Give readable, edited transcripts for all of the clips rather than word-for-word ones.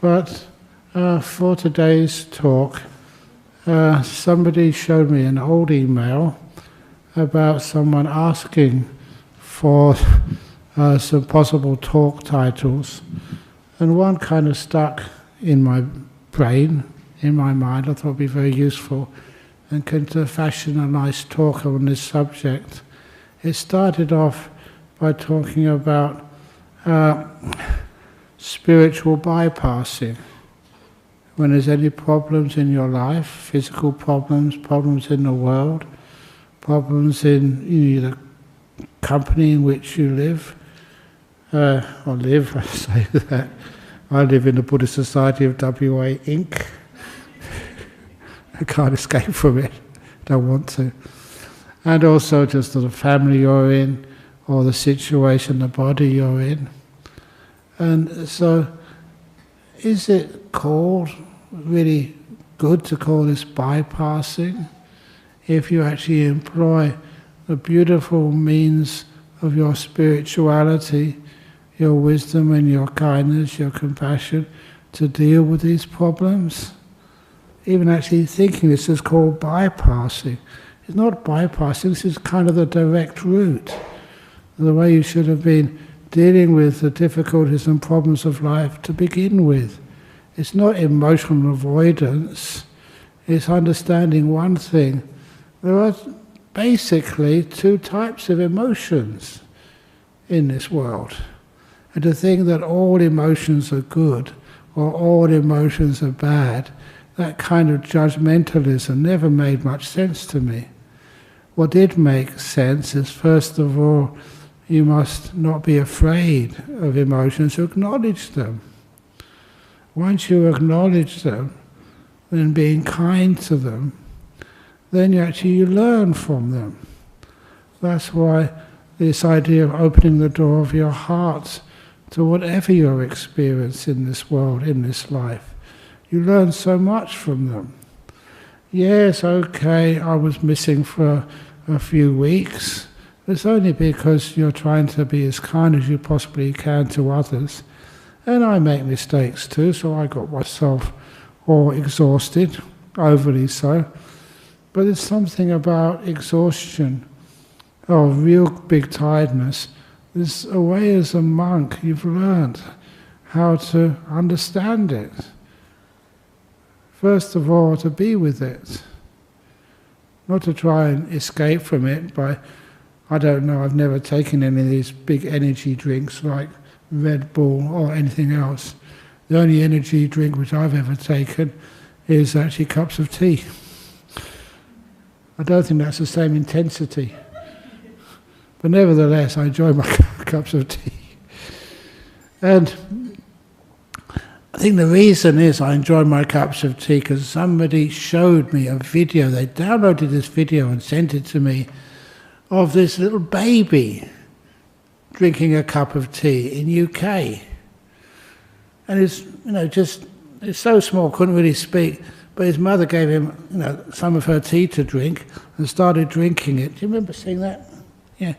But for today's talk, somebody showed me an old email about someone asking for some possible talk titles, and one kind of stuck in my brain, in my mind. I thought it would be very useful and can fashion a nice talk on this subject. It started off by talking about spiritual bypassing. When there's any problems in your life, physical problems, problems in the world, problems in the company in which you live, I say that. I live in the Buddhist Society of WA Inc. I can't escape from it, don't want to. And also just the family you're in, or the situation, the body you're in. And so, is it called really good to call this bypassing? If you actually employ the beautiful means of your spirituality, your wisdom and your kindness, your compassion, to deal with these problems? Even actually thinking this is called bypassing. It's not bypassing, this is kind of the direct route. The way you should have been dealing with the difficulties and problems of life to begin with. It's not emotional avoidance, it's understanding one thing. There are basically two types of emotions in this world. And to think that all emotions are good or all emotions are bad, that kind of judgmentalism never made much sense to me. What did make sense is, first of all, you must not be afraid of emotions, acknowledge them. Once you acknowledge them, then being kind to them, then you learn from them. That's why this idea of opening the door of your heart to whatever your experience in this world, in this life, you learn so much from them. Yes, okay, I was missing for a few weeks. It's only because you're trying to be as kind as you possibly can to others. And I make mistakes too, so I got myself all exhausted, overly so. But there's something about exhaustion, or real big tiredness. There's a way as a monk you've learned how to understand it. First of all, to be with it. Not to try and escape from it by, I don't know, I've never taken any of these big energy drinks like Red Bull or anything else. The only energy drink which I've ever taken is actually cups of tea. I don't think that's the same intensity. But nevertheless, I enjoy my cups of tea. And I think the reason is I enjoy my cups of tea because somebody showed me a video, they downloaded this video and sent it to me, of this little baby drinking a cup of tea in UK. And it's, it's so small, couldn't really speak, but his mother gave him, some of her tea to drink and started drinking it. Do you remember seeing that? Yeah.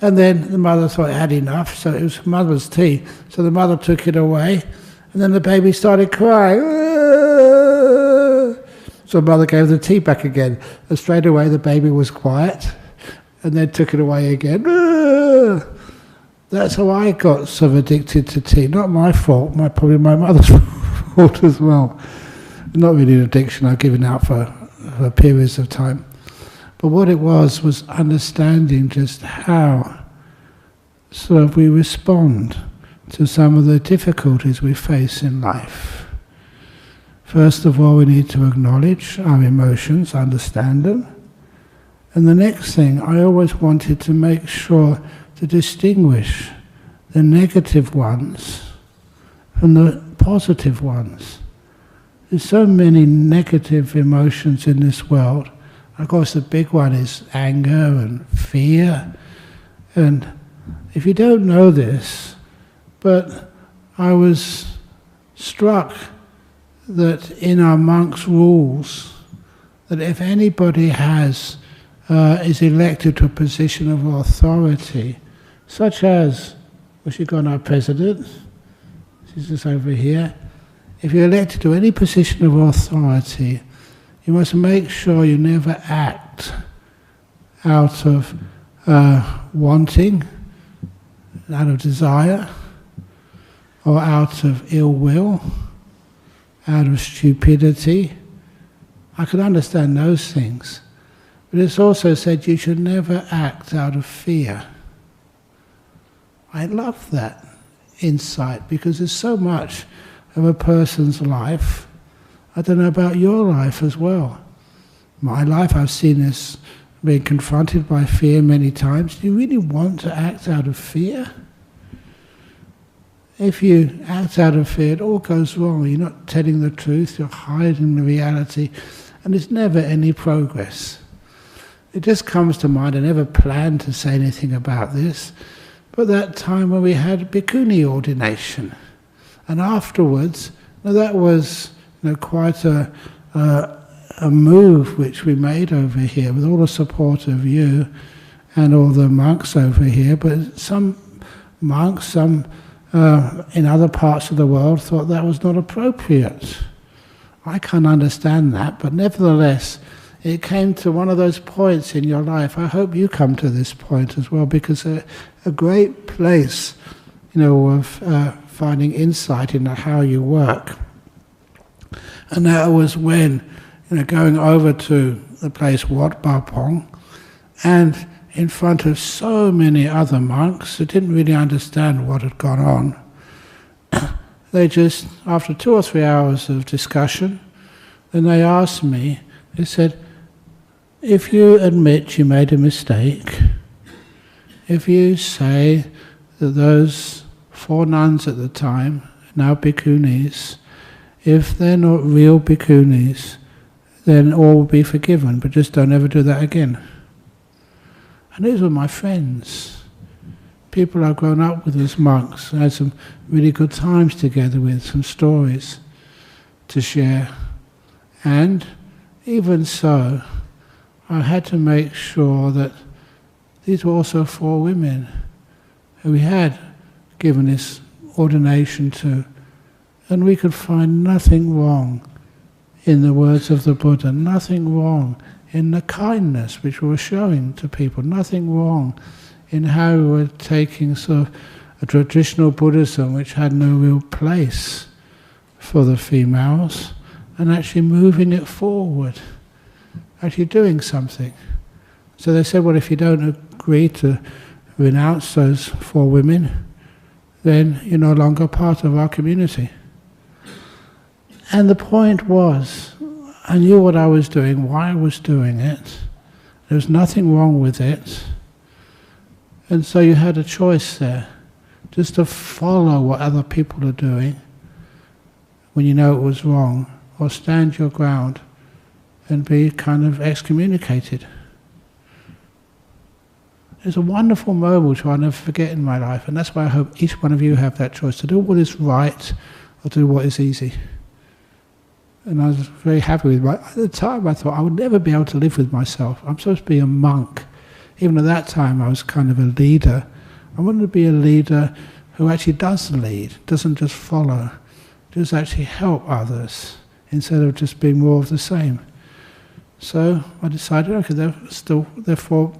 And then the mother thought it had enough, so it was mother's tea. So the mother took it away, and then the baby started crying. So the mother gave the tea back again, and straight away the baby was quiet, and then took it away again. That's how I got sort of addicted to tea. Not my fault, probably my mother's fault as well. Not really an addiction, I've given out for periods of time. But what it was understanding just how sort of we respond to some of the difficulties we face in life. First of all, we need to acknowledge our emotions, understand them. And the next thing, I always wanted to make sure to distinguish the negative ones from the positive ones. There's so many negative emotions in this world. Of course, the big one is anger and fear. And if you don't know this, but I was struck that in our monks' rules, that if anybody is elected to a position of authority, such as, well, she's got our president, she's just over here, if you're elected to any position of authority, you must make sure you never act out of wanting, out of desire, or out of ill will, out of stupidity. I can understand those things. But it's also said you should never act out of fear. I love that insight because there's so much of a person's life. I don't know about your life as well. My life, I've seen this being confronted by fear many times. Do you really want to act out of fear? If you act out of fear, it all goes wrong. You're not telling the truth, you're hiding the reality, and there's never any progress. It just comes to mind, I never planned to say anything about this, but that time when we had bhikkhuni ordination. And afterwards, that was quite a move which we made over here with all the support of you and all the monks over here. But some monks, some in other parts of the world thought that was not appropriate. I can't understand that, but nevertheless, it came to one of those points in your life. I hope you come to this point as well, because a great place, of finding insight into how you work. And that was when, going over to the place Wat Bapong, and in front of so many other monks who didn't really understand what had gone on, they just, after 2 or 3 hours of discussion, then they asked me, they said, if you admit you made a mistake, if you say that those 4 nuns at the time, now bhikkhunis, if they're not real bhikkhunis, then all will be forgiven, but just don't ever do that again. And these were my friends, people I've grown up with as monks. I had some really good times together with, some stories to share. And even so, I had to make sure that these were also 4 women who we had given this ordination to, and we could find nothing wrong in the words of the Buddha, nothing wrong in the kindness which we were showing to people, nothing wrong in how we were taking sort of a traditional Buddhism which had no real place for the females, and actually moving it forward, actually doing something. So they said, well, if you don't agree to renounce those 4 women, then you're no longer part of our community. And the point was, I knew what I was doing, why I was doing it. There was nothing wrong with it. And so you had a choice there, just to follow what other people are doing when you know it was wrong, or stand your ground and be kind of excommunicated. It's a wonderful moment which I'll never forget in my life, and that's why I hope each one of you have that choice, to do what is right or to do what is easy. And I was very happy with it. At the time I thought I would never be able to live with myself. I'm supposed to be a monk. Even at that time I was kind of a leader. I wanted to be a leader who actually does lead, doesn't just follow, does actually help others, instead of just being more of the same. So I decided, okay, they're 4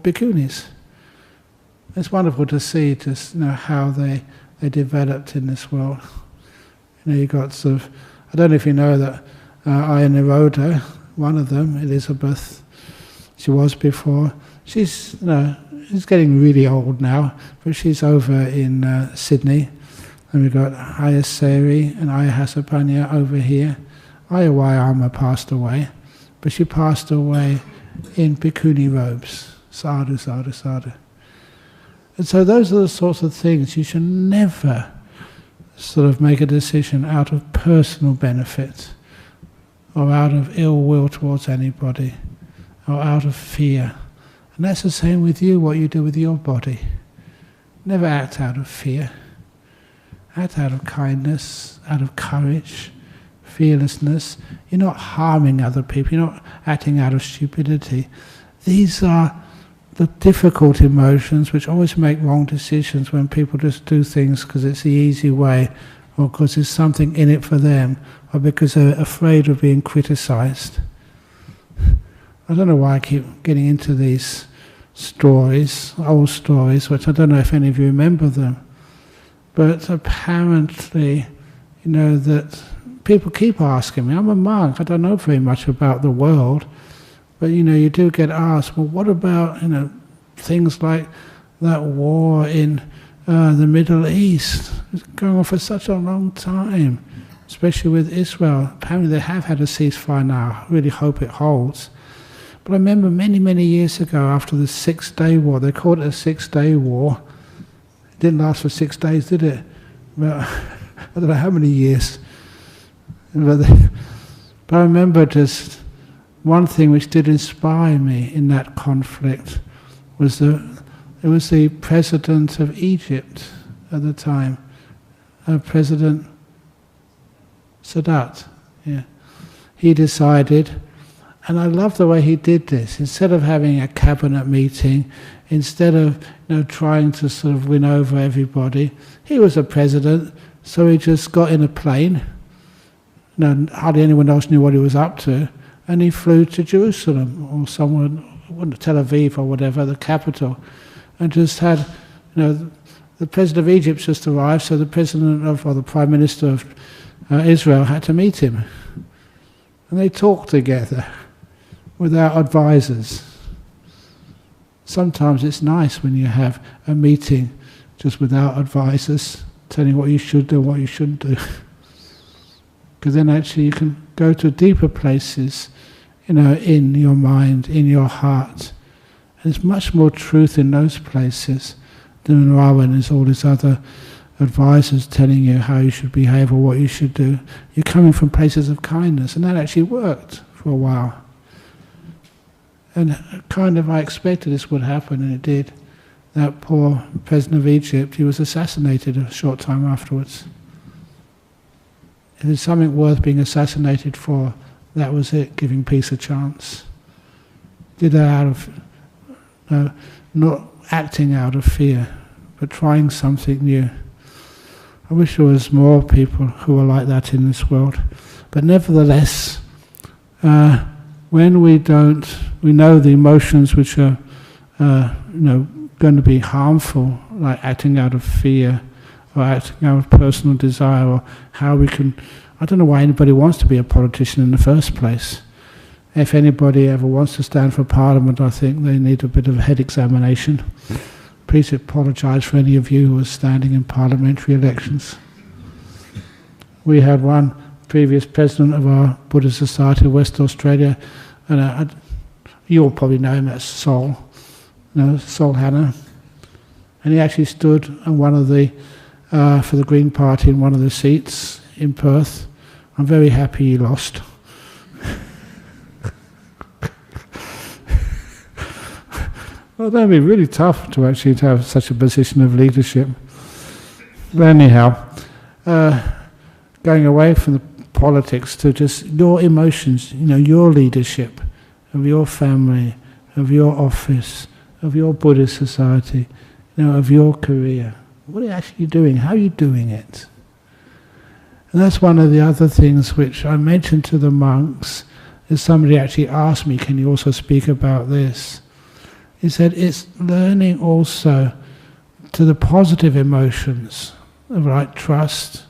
bhikkhunis. It's wonderful to see just how they developed in this world. You got sort of, I don't know if you know that Ayya Nirodha, one of them, Elizabeth, she was before, she's getting really old now, but she's over in Sydney. And we've got Ayya Seri and Ayya Hasapanya over here. Ayya Wayama passed away, but she passed away in bhikkhuni robes. Sadhu, sadhu, sadhu. And so those are the sorts of things you should never sort of make a decision out of personal benefit, or out of ill will towards anybody, or out of fear. And that's the same with you, what you do with your body. Never act out of fear. Act out of kindness, out of courage, fearlessness. You're not harming other people, you're not acting out of stupidity. These are the difficult emotions which always make wrong decisions when people just do things because it's the easy way or because there's something in it for them, or because they're afraid of being criticized. I don't know why I keep getting into these stories, old stories, which I don't know if any of you remember them. But apparently, that people keep asking me. I'm a monk, I don't know very much about the world, but you do get asked, well, what about things like that war in the Middle East? It's going on for such a long time, especially with Israel. Apparently they have had a ceasefire now. I really hope it holds. But I remember many, many years ago, after the 6-day war, they called it a 6-day war. It didn't last for 6 days, did it? Well, I don't know how many years. But I remember just one thing which did inspire me in that conflict was it was the president of Egypt at the time, President Sadat. Yeah, he decided, and I love the way he did this. Instead of having a cabinet meeting, instead of trying to sort of win over everybody, he was a president, so he just got in a plane. Hardly anyone else knew what he was up to, and he flew to Jerusalem or somewhere, Tel Aviv or whatever, the capital, and just had, the president of Egypt just arrived, so the president or the prime minister of Israel had to meet him, and they talked together without advisors. Sometimes it's nice when you have a meeting just without advisors telling what you should do and what you shouldn't do. Because then actually you can go to deeper places, in your mind, in your heart. And there's much more truth in those places than when there's all these other advisors telling you how you should behave or what you should do. You're coming from places of kindness, and that actually worked for a while. And kind of I expected this would happen, and it did. That poor president of Egypt, he was assassinated a short time afterwards. If there's something worth being assassinated for, that was it, giving peace a chance. Did that out of, not acting out of fear, but trying something new. I wish there was more people who were like that in this world. But nevertheless, when we know the emotions which are, going to be harmful, like acting out of fear, or acting out of personal desire, or how we can... I don't know why anybody wants to be a politician in the first place. If anybody ever wants to stand for Parliament, I think they need a bit of a head examination. Please apologise for any of you who are standing in parliamentary elections. We had one previous president of our Buddhist Society of West Australia, and you'll probably know him as Sol Hanna. And he actually stood on one of the for the Green Party in one of the seats in Perth. I'm very happy he lost. Well, that'd be really tough to actually have such a position of leadership. But anyhow, going away from the politics to just your emotions, your leadership of your family, of your office, of your Buddhist society, of your career. What are you actually doing? How are you doing it? And that's one of the other things which I mentioned to the monks, is somebody actually asked me, can you also speak about this? He said, it's learning also to the positive emotions, like trust,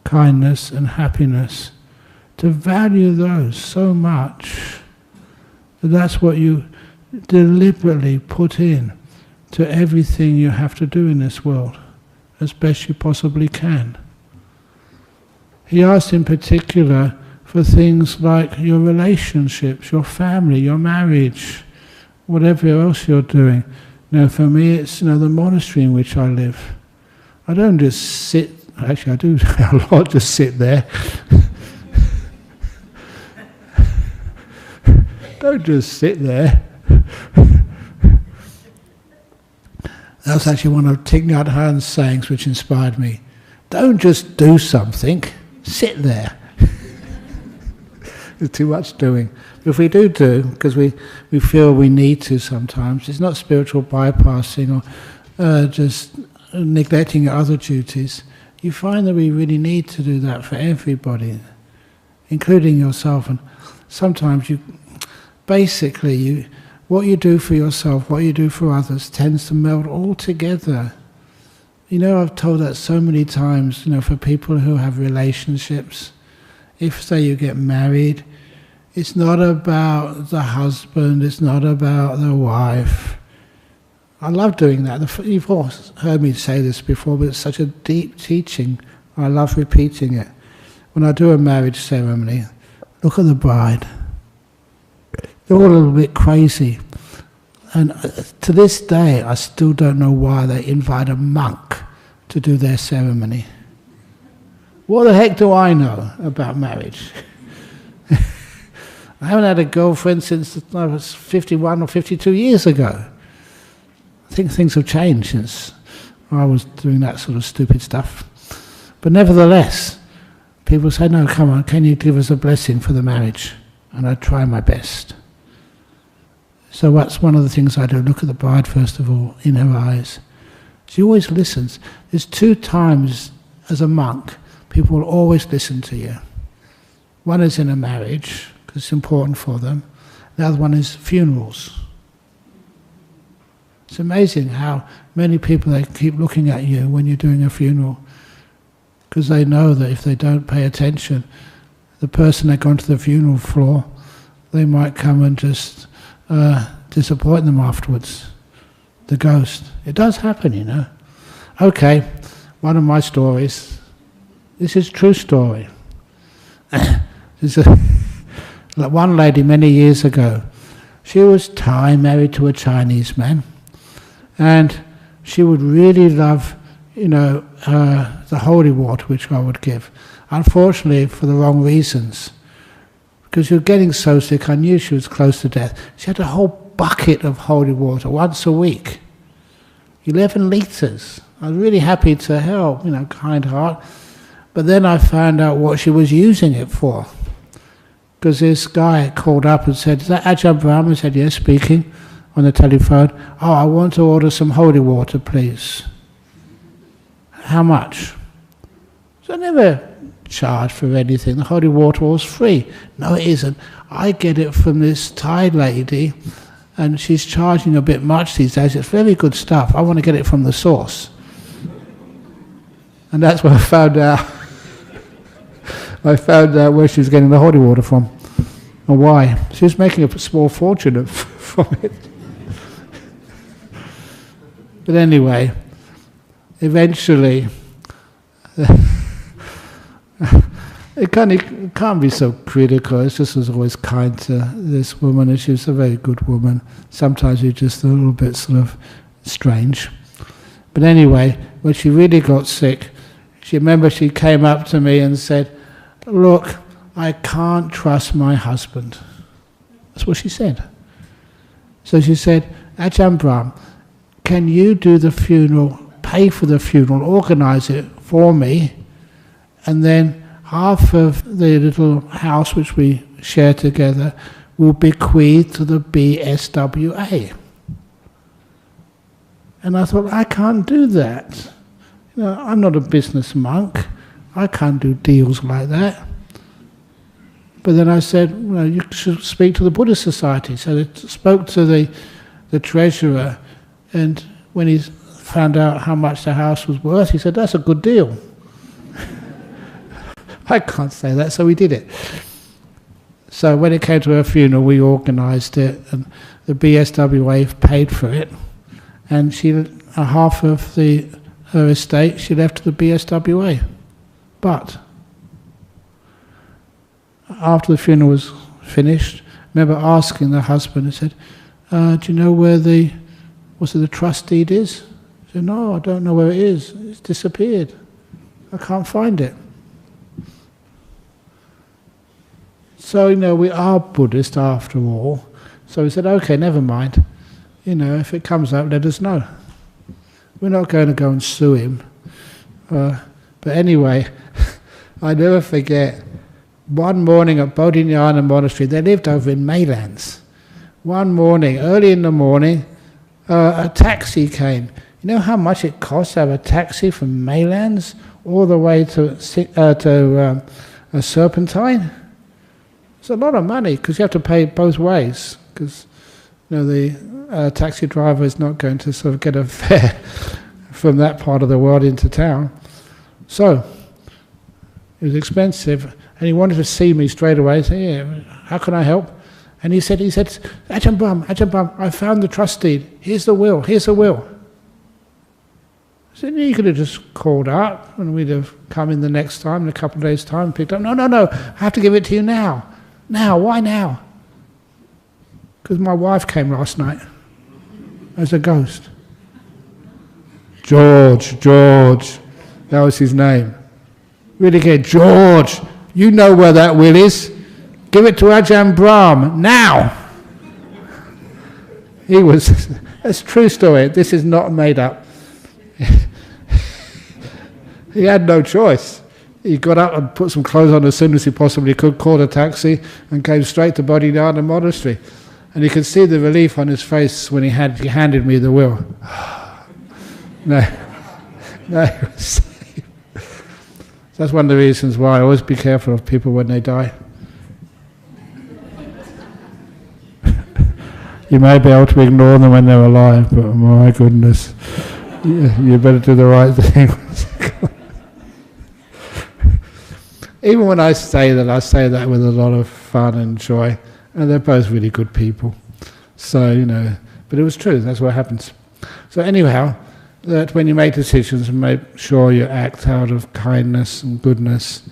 kindness and happiness, to value those so much that that's what you deliberately put in to everything you have to do in this world, as best you possibly can. He asked in particular for things like your relationships, your family, your marriage, whatever else you're doing. For me it's the monastery in which I live. I don't just sit, actually I do a lot, just sit there. Don't just sit there. That was actually one of Thich Nhat Hanh's sayings which inspired me. Don't just do something, sit there. There's too much doing. But if we do, because we feel we need to sometimes, it's not spiritual bypassing or just neglecting your other duties. you find that we really need to do that for everybody, including yourself. And sometimes what you do for yourself, what you do for others, tends to meld all together. You know, I've told that so many times, you know, for people who have relationships. If, say, you get married, it's not about the husband, it's not about the wife. I love doing that. You've all heard me say this before, but it's such a deep teaching. I love repeating it. When I do a marriage ceremony, look at the bride. They're all a little bit crazy. And to this day, I still don't know why they invite a monk to do their ceremony. What the heck do I know about marriage? I haven't had a girlfriend since I was 51 or 52 years ago. I think things have changed since I was doing that sort of stupid stuff. But nevertheless, people say, no, come on, can you give us a blessing for the marriage? And I try my best. So that's one of the things I do. Look at the bride first of all, in her eyes. She always listens. There's 2 times as a monk, people will always listen to you. One is in a marriage, because it's important for them. The other one is funerals. It's amazing how many people, they keep looking at you when you're doing a funeral, because they know that if they don't pay attention, the person they've gone to the funeral for, they might come and just disappoint them afterwards. The ghost. It does happen, you know. Okay, one of my stories. This is a true story. There's one lady many years ago. She was Thai, married to a Chinese man, and she would really love, you know, the holy water which I would give. Unfortunately, for the wrong reasons. Because she was getting so sick, I knew she was close to death. She had a whole bucket of holy water once a week. 11 litres. I was really happy to help, you know, kind heart. But then I found out what she was using it for. Because this guy called up and said, is that Ajahn Brahm? I said, yes, speaking, on the telephone. Oh, I want to order some holy water, please. How much? So I never charged for anything. The holy water was free. No, it isn't. I get it from this Thai lady, and she's charging a bit much these days. It's very good stuff. I want to get it from the source. And that's where I found out. I found out where she was getting the holy water from, and why. She was making a small fortune from it. But anyway, eventually, it can't be so critical. It's just was always kind to this woman, and she was a very good woman. Sometimes you're just a little bit sort of strange. But anyway, when she really got sick, she came up to me and said, look, I can't trust my husband. That's what she said. So she said, Ajahn Brahm, can you do the funeral, pay for the funeral, organize it for me, and then half of the little house which we share together will bequeath to the BSWA. And I thought, I can't do that. You know, I'm not a business monk. I can't do deals like that. But then I said, well, you should speak to the Buddhist Society. So I spoke to the treasurer, and when he found out how much the house was worth, he said, that's a good deal. I can't say that, so we did it. So when it came to her funeral, we organised it, and the BSWA paid for it, and half of her estate she left to the BSWA. But after the funeral was finished, I remember asking the husband, I said, do you know where the trust deed is? He said, no, I don't know where it is. It's disappeared. I can't find it. So, you know, we are Buddhist after all. So we said, okay, never mind. You know, if it comes up, let us know. We're not going to go and sue him. But anyway, I never forget, one morning at Bodhinyana Monastery, they lived over in Maylands. One morning, early in the morning, a taxi came. You know how much it costs to have a taxi from Maylands all the way to Serpentine? It's a lot of money because you have to pay both ways, because the taxi driver is not going to sort of get a fare from that part of the world into town. So it was expensive, and he wanted to see me straight away. Say, yeah, how can I help? And he said, Ajahn Brahm, I found the trust deed. Here's the will. I said, you could have just called up and we'd have come in the next time, in a couple of days' time, picked up. No, I have to give it to you now. Now, why now? Because my wife came last night as a ghost. George, that was his name. Really good, George, you know where that will is. Give it to Ajahn Brahm, now! That's a true story, this is not made up. He had no choice. He got up and put some clothes on as soon as he possibly could, called a taxi and came straight to Bodhidharma Monastery. And you could see the relief on his face when he handed me the will. No, he was safe. That's one of the reasons why I always be careful of people when they die. You may be able to ignore them when they're alive, but my goodness, you better do the right thing. Even when I say that with a lot of fun and joy, and they're both really good people. So, but it was true, that's what happens. So anyhow, that when you make decisions, make sure you act out of kindness and goodness,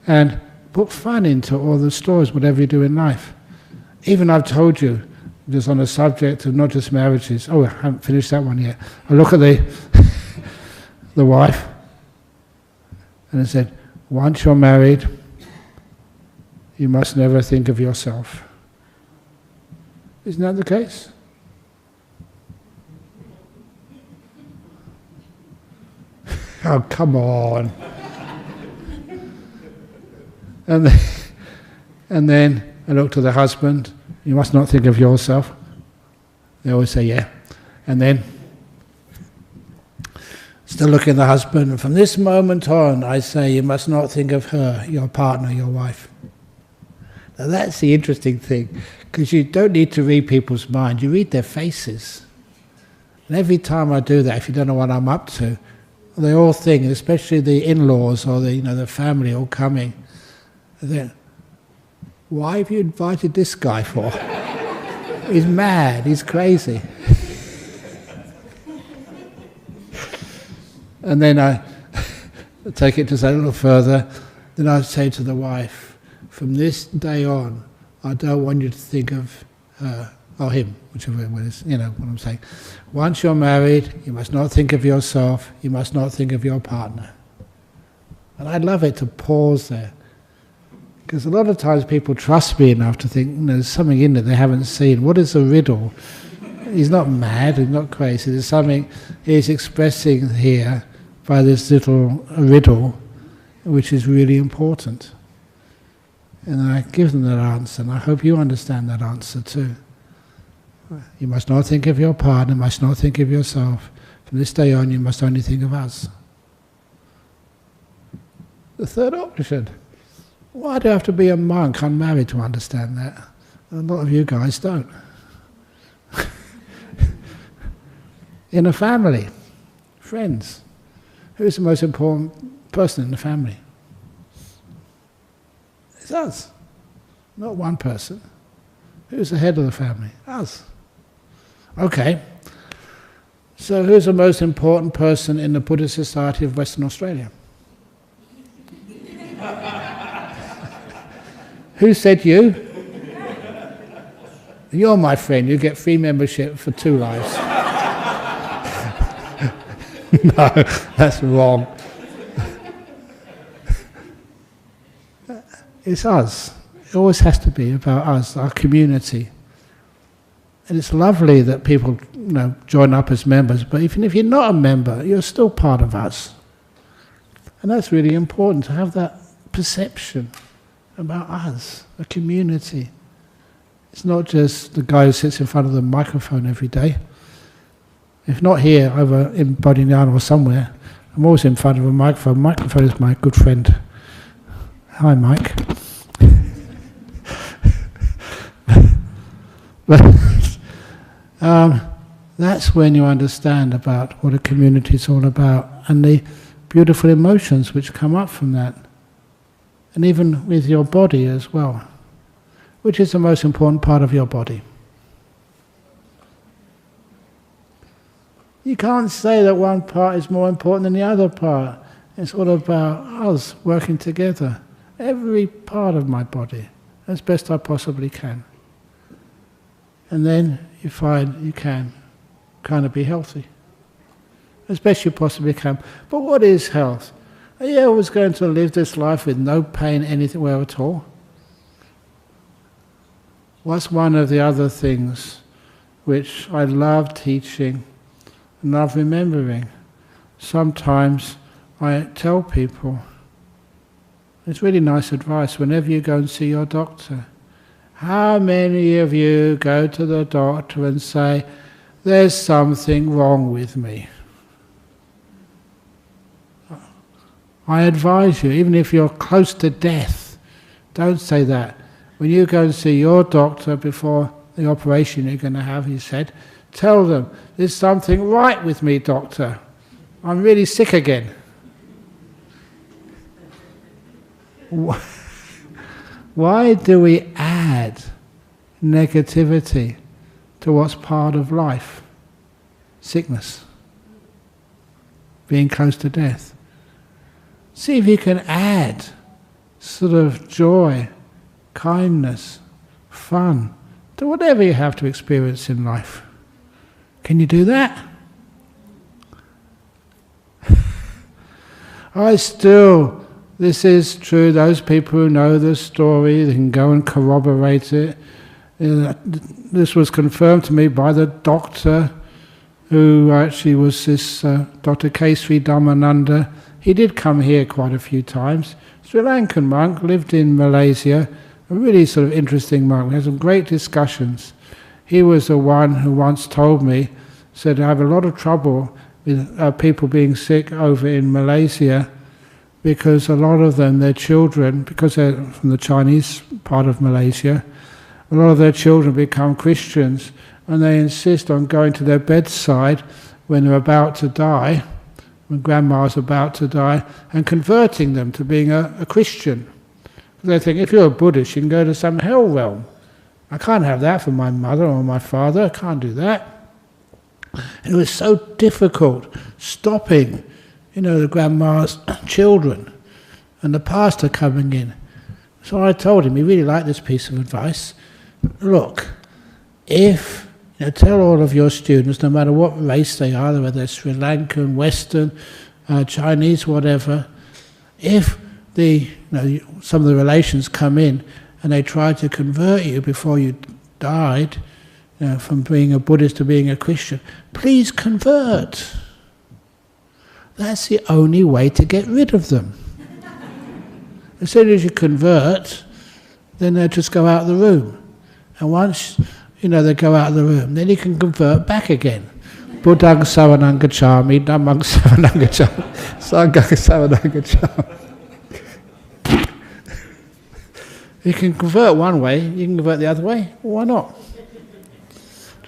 and put fun into all the stories, whatever you do in life. Even I've told you, just on the subject of not just marriages, I haven't finished that one yet. I look at the wife, and I said, once you're married, you must never think of yourself. Isn't that the case? Oh, come on. And then I look to the husband, you must not think of yourself. They always say, yeah. And then, still looking at the husband, and from this moment on, I say, you must not think of her, your partner, your wife. Now that's the interesting thing, because you don't need to read people's mind, you read their faces. And every time I do that, if you don't know what I'm up to, they all think, especially the in-laws or the family all coming, they think, why have you invited this guy for? He's mad, he's crazy. And then I take it just a little further, then I say to the wife, from this day on, I don't want you to think of her, or him, whichever it is, what I'm saying. Once you're married, you must not think of yourself, you must not think of your partner. And I love it to pause there. Because a lot of times people trust me enough to think there's something in there they haven't seen. What is the riddle? He's not mad, he's not crazy. There's something he's expressing here by this little riddle, which is really important. And I give them that answer, and I hope you understand that answer too. You must not think of your partner, must not think of yourself. From this day on, you must only think of us. The third option. Why do I have to be a monk unmarried to understand that? A lot of you guys don't. In a family, friends, who's the most important person in the family? It's us, not one person. Who's the head of the family? Us. Okay, so who's the most important person in the Buddhist Society of Western Australia? Who said you? You're my friend, you get free membership for 2 lives. No, that's wrong. It's us. It always has to be about us, our community. And it's lovely that people join up as members, but even if you're not a member, you're still part of us. And that's really important, to have that perception about us, a community. It's not just the guy who sits in front of the microphone every day. If not here, over in Bodhinyana or somewhere, I'm always in front of a microphone. Microphone is my good friend. Hi, Mike. But that's when you understand about what a community is all about and the beautiful emotions which come up from that. And even with your body as well. Which is the most important part of your body? You can't say that one part is more important than the other part. It's all about us working together. Every part of my body, as best I possibly can. And then you find you can kind of be healthy. As best you possibly can. But what is health? Are you always going to live this life with no pain anywhere at all? What's one of the other things which I love teaching and love remembering? Sometimes I tell people, it's really nice advice whenever you go and see your doctor. How many of you go to the doctor and say, there's something wrong with me? I advise you, even if you're close to death, don't say that. When you go and see your doctor before the operation you're going to have, he said, tell them, there's something right with me, doctor. I'm really sick again. Why do we add negativity to what's part of life? Sickness. Being close to death. See if you can add sort of joy, kindness, fun to whatever you have to experience in life. Can you do that? This is true, those people who know the story, they can go and corroborate it. This was confirmed to me by the doctor who actually was this Dr. Kesri Dhammananda. He did come here quite a few times. Sri Lankan monk, lived in Malaysia, a really sort of interesting monk. We had some great discussions. He was the one who once told me, said, I have a lot of trouble with people being sick over in Malaysia because a lot of them, their children, because they're from the Chinese part of Malaysia, a lot of their children become Christians and they insist on going to their bedside when they're about to die, when grandma's about to die, and converting them to being a Christian. They think, if you're a Buddhist, you can go to some hell realm. I can't have that for my mother or my father, I can't do that. And it was so difficult stopping, the grandma's children and the pastor coming in. So I told him, he really liked this piece of advice. Look, if tell all of your students, no matter what race they are, whether they're Sri Lankan, Western, Chinese, whatever, if some of the relations come in and they try to convert you before you died, from being a Buddhist to being a Christian, please convert. That's the only way to get rid of them. As soon as you convert, then they'll just go out of the room. And once they go out of the room, then you can convert back again. Buddhang saranang gacchami, dhammang saranang gacchami, sanghang saranang gacchami. You can convert one way, you can convert the other way. Why not?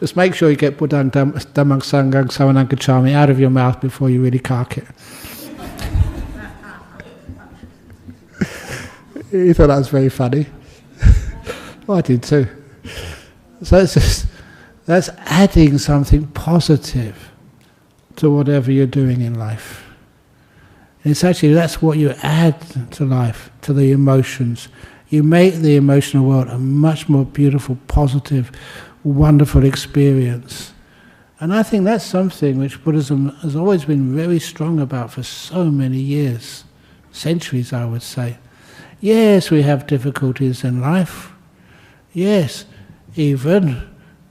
Just make sure you get Buddhang dhammang sanghang saranang gacchami out of your mouth before you really cark it. He thought that was very funny. Well, I did too. So that's adding something positive to whatever you're doing in life. And it's actually, that's what you add to life, to the emotions. You make the emotional world a much more beautiful, positive, wonderful experience. And I think that's something which Buddhism has always been very strong about for so many years, centuries I would say. Yes, we have difficulties in life. Yes, even,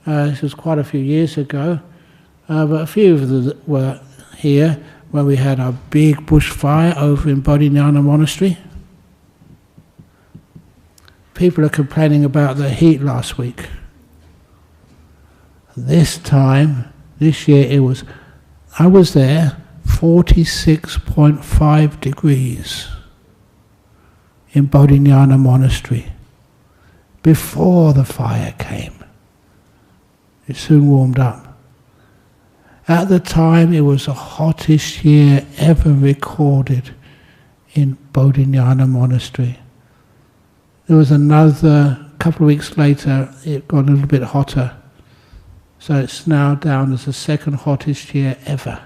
this was quite a few years ago, but a few of them were here when we had our big bushfire over in Bodhinyana Monastery. People are complaining about the heat last week. This time, This year I was there 46.5 degrees in Bodhinyana Monastery before the fire came. It soon warmed up. At the time, it was the hottest year ever recorded in Bodhinyana Monastery. There was another, couple of weeks later, it got a little bit hotter. So it's now down as the second hottest year ever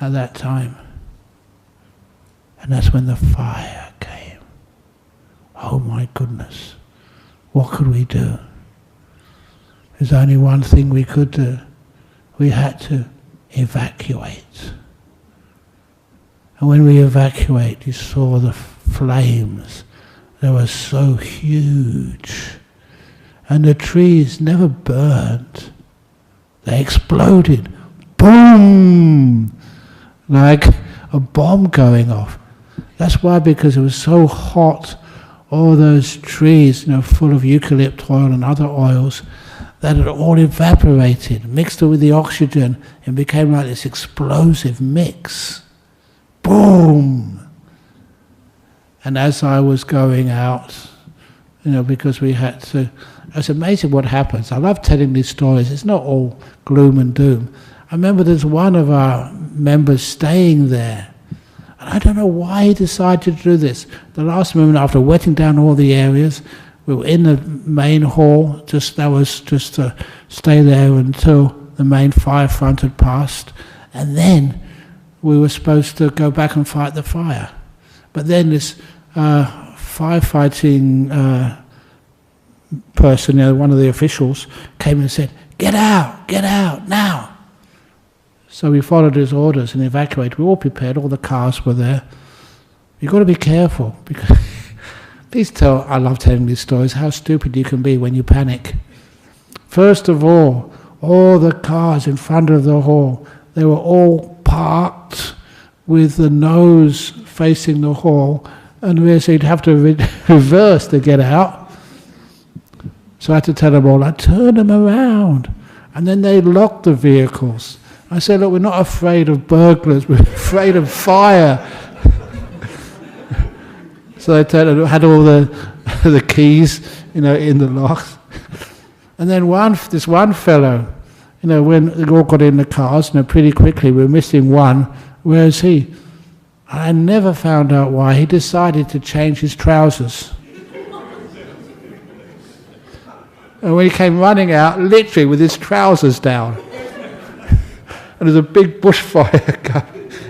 at that time. And that's when the fire came. Oh my goodness. What could we do? There's only one thing we could do. We had to evacuate. And when we evacuate, you saw the flames. They were so huge. And the trees never burned. They exploded. Boom! Like a bomb going off. That's why, because it was so hot, all those trees, full of eucalypt oil and other oils, that had all evaporated, mixed with the oxygen, and became like this explosive mix. Boom! And as I was going out, because we had to, it's amazing what happens. I love telling these stories. It's not all gloom and doom. I remember there's one of our members staying there. And I don't know why he decided to do this. The last moment, after wetting down all the areas, we were in the main hall. That was just to stay there until the main fire front had passed. And then we were supposed to go back and fight the fire. But then this firefighting person, one of the officials, came and said, get out, now. So we followed his orders and evacuated. We were all prepared, all the cars were there. You've got to be careful, because I love telling these stories, how stupid you can be when you panic. First of all the cars in front of the hall, they were all parked with the nose facing the hall, and so you'd have to reverse to get out. So I had to tell them all, I turned them around. And then they locked the vehicles. I said, look, we're not afraid of burglars, we're afraid of fire. So they had all the keys, in the locks. And then this one fellow, when they all got in the cars, pretty quickly, we were missing one. Where is he? I never found out why. He decided to change his trousers. And when he came running out, literally with his trousers down. And there's a big bushfire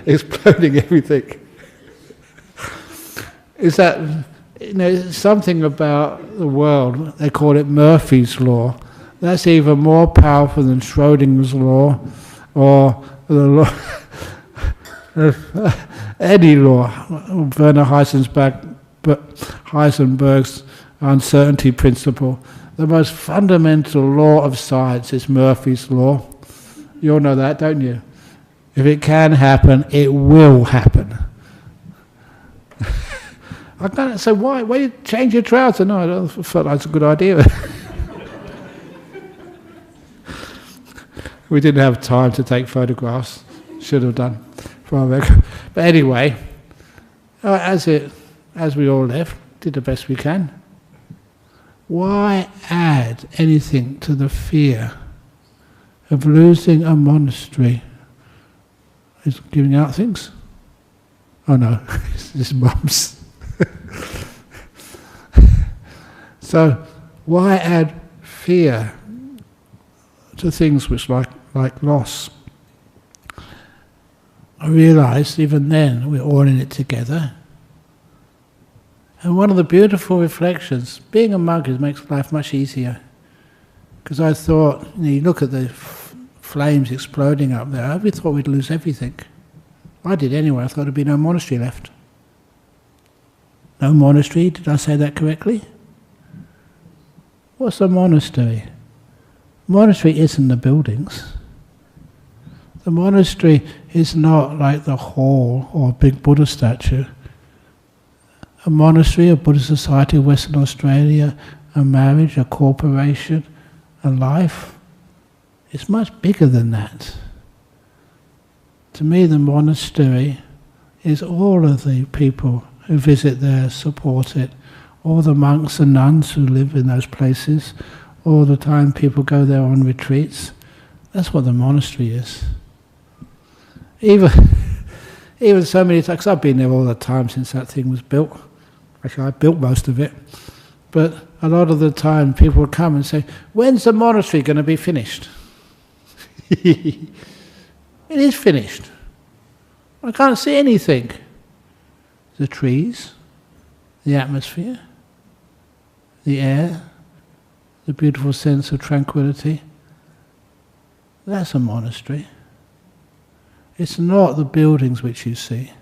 exploding everything. Is that, something about the world, they call it Murphy's Law. That's even more powerful than Schrodinger's Law or the law, any law, Werner Heisenberg's uncertainty principle. The most fundamental law of science is Murphy's Law. You all know that, don't you? If it can happen, it will happen. I can't say, why you change your trousers? No, I felt that's a good idea. We didn't have time to take photographs. Should have done. But anyway, as we all left, did the best we can. Why add anything to the fear of losing a monastery? Is giving out things? Oh no, it's mums. So why add fear to things which like loss? I realised even then we're all in it together. And one of the beautiful reflections, being a monk makes life much easier. Because I thought, you look at the flames exploding up there, I thought we'd lose everything. I did anyway, I thought there'd be no monastery left. No monastery, did I say that correctly? What's a monastery? Monastery isn't the buildings. The monastery is not like the hall or a big Buddha statue. A monastery, a Buddhist society of Western Australia, a marriage, a corporation, a life It's much bigger than that. To me, the monastery is all of the people who visit there, support it, all the monks and nuns who live in those places, all the time people go there on retreats. That's what the monastery is. Even so many times, 'cause I've been there all the time since that thing was built. Actually, I built most of it. But a lot of the time people would come and say, when's the monastery going to be finished? It is finished. I can't see anything. The trees, the atmosphere, the air, the beautiful sense of tranquility. That's a monastery. It's not the buildings which you see.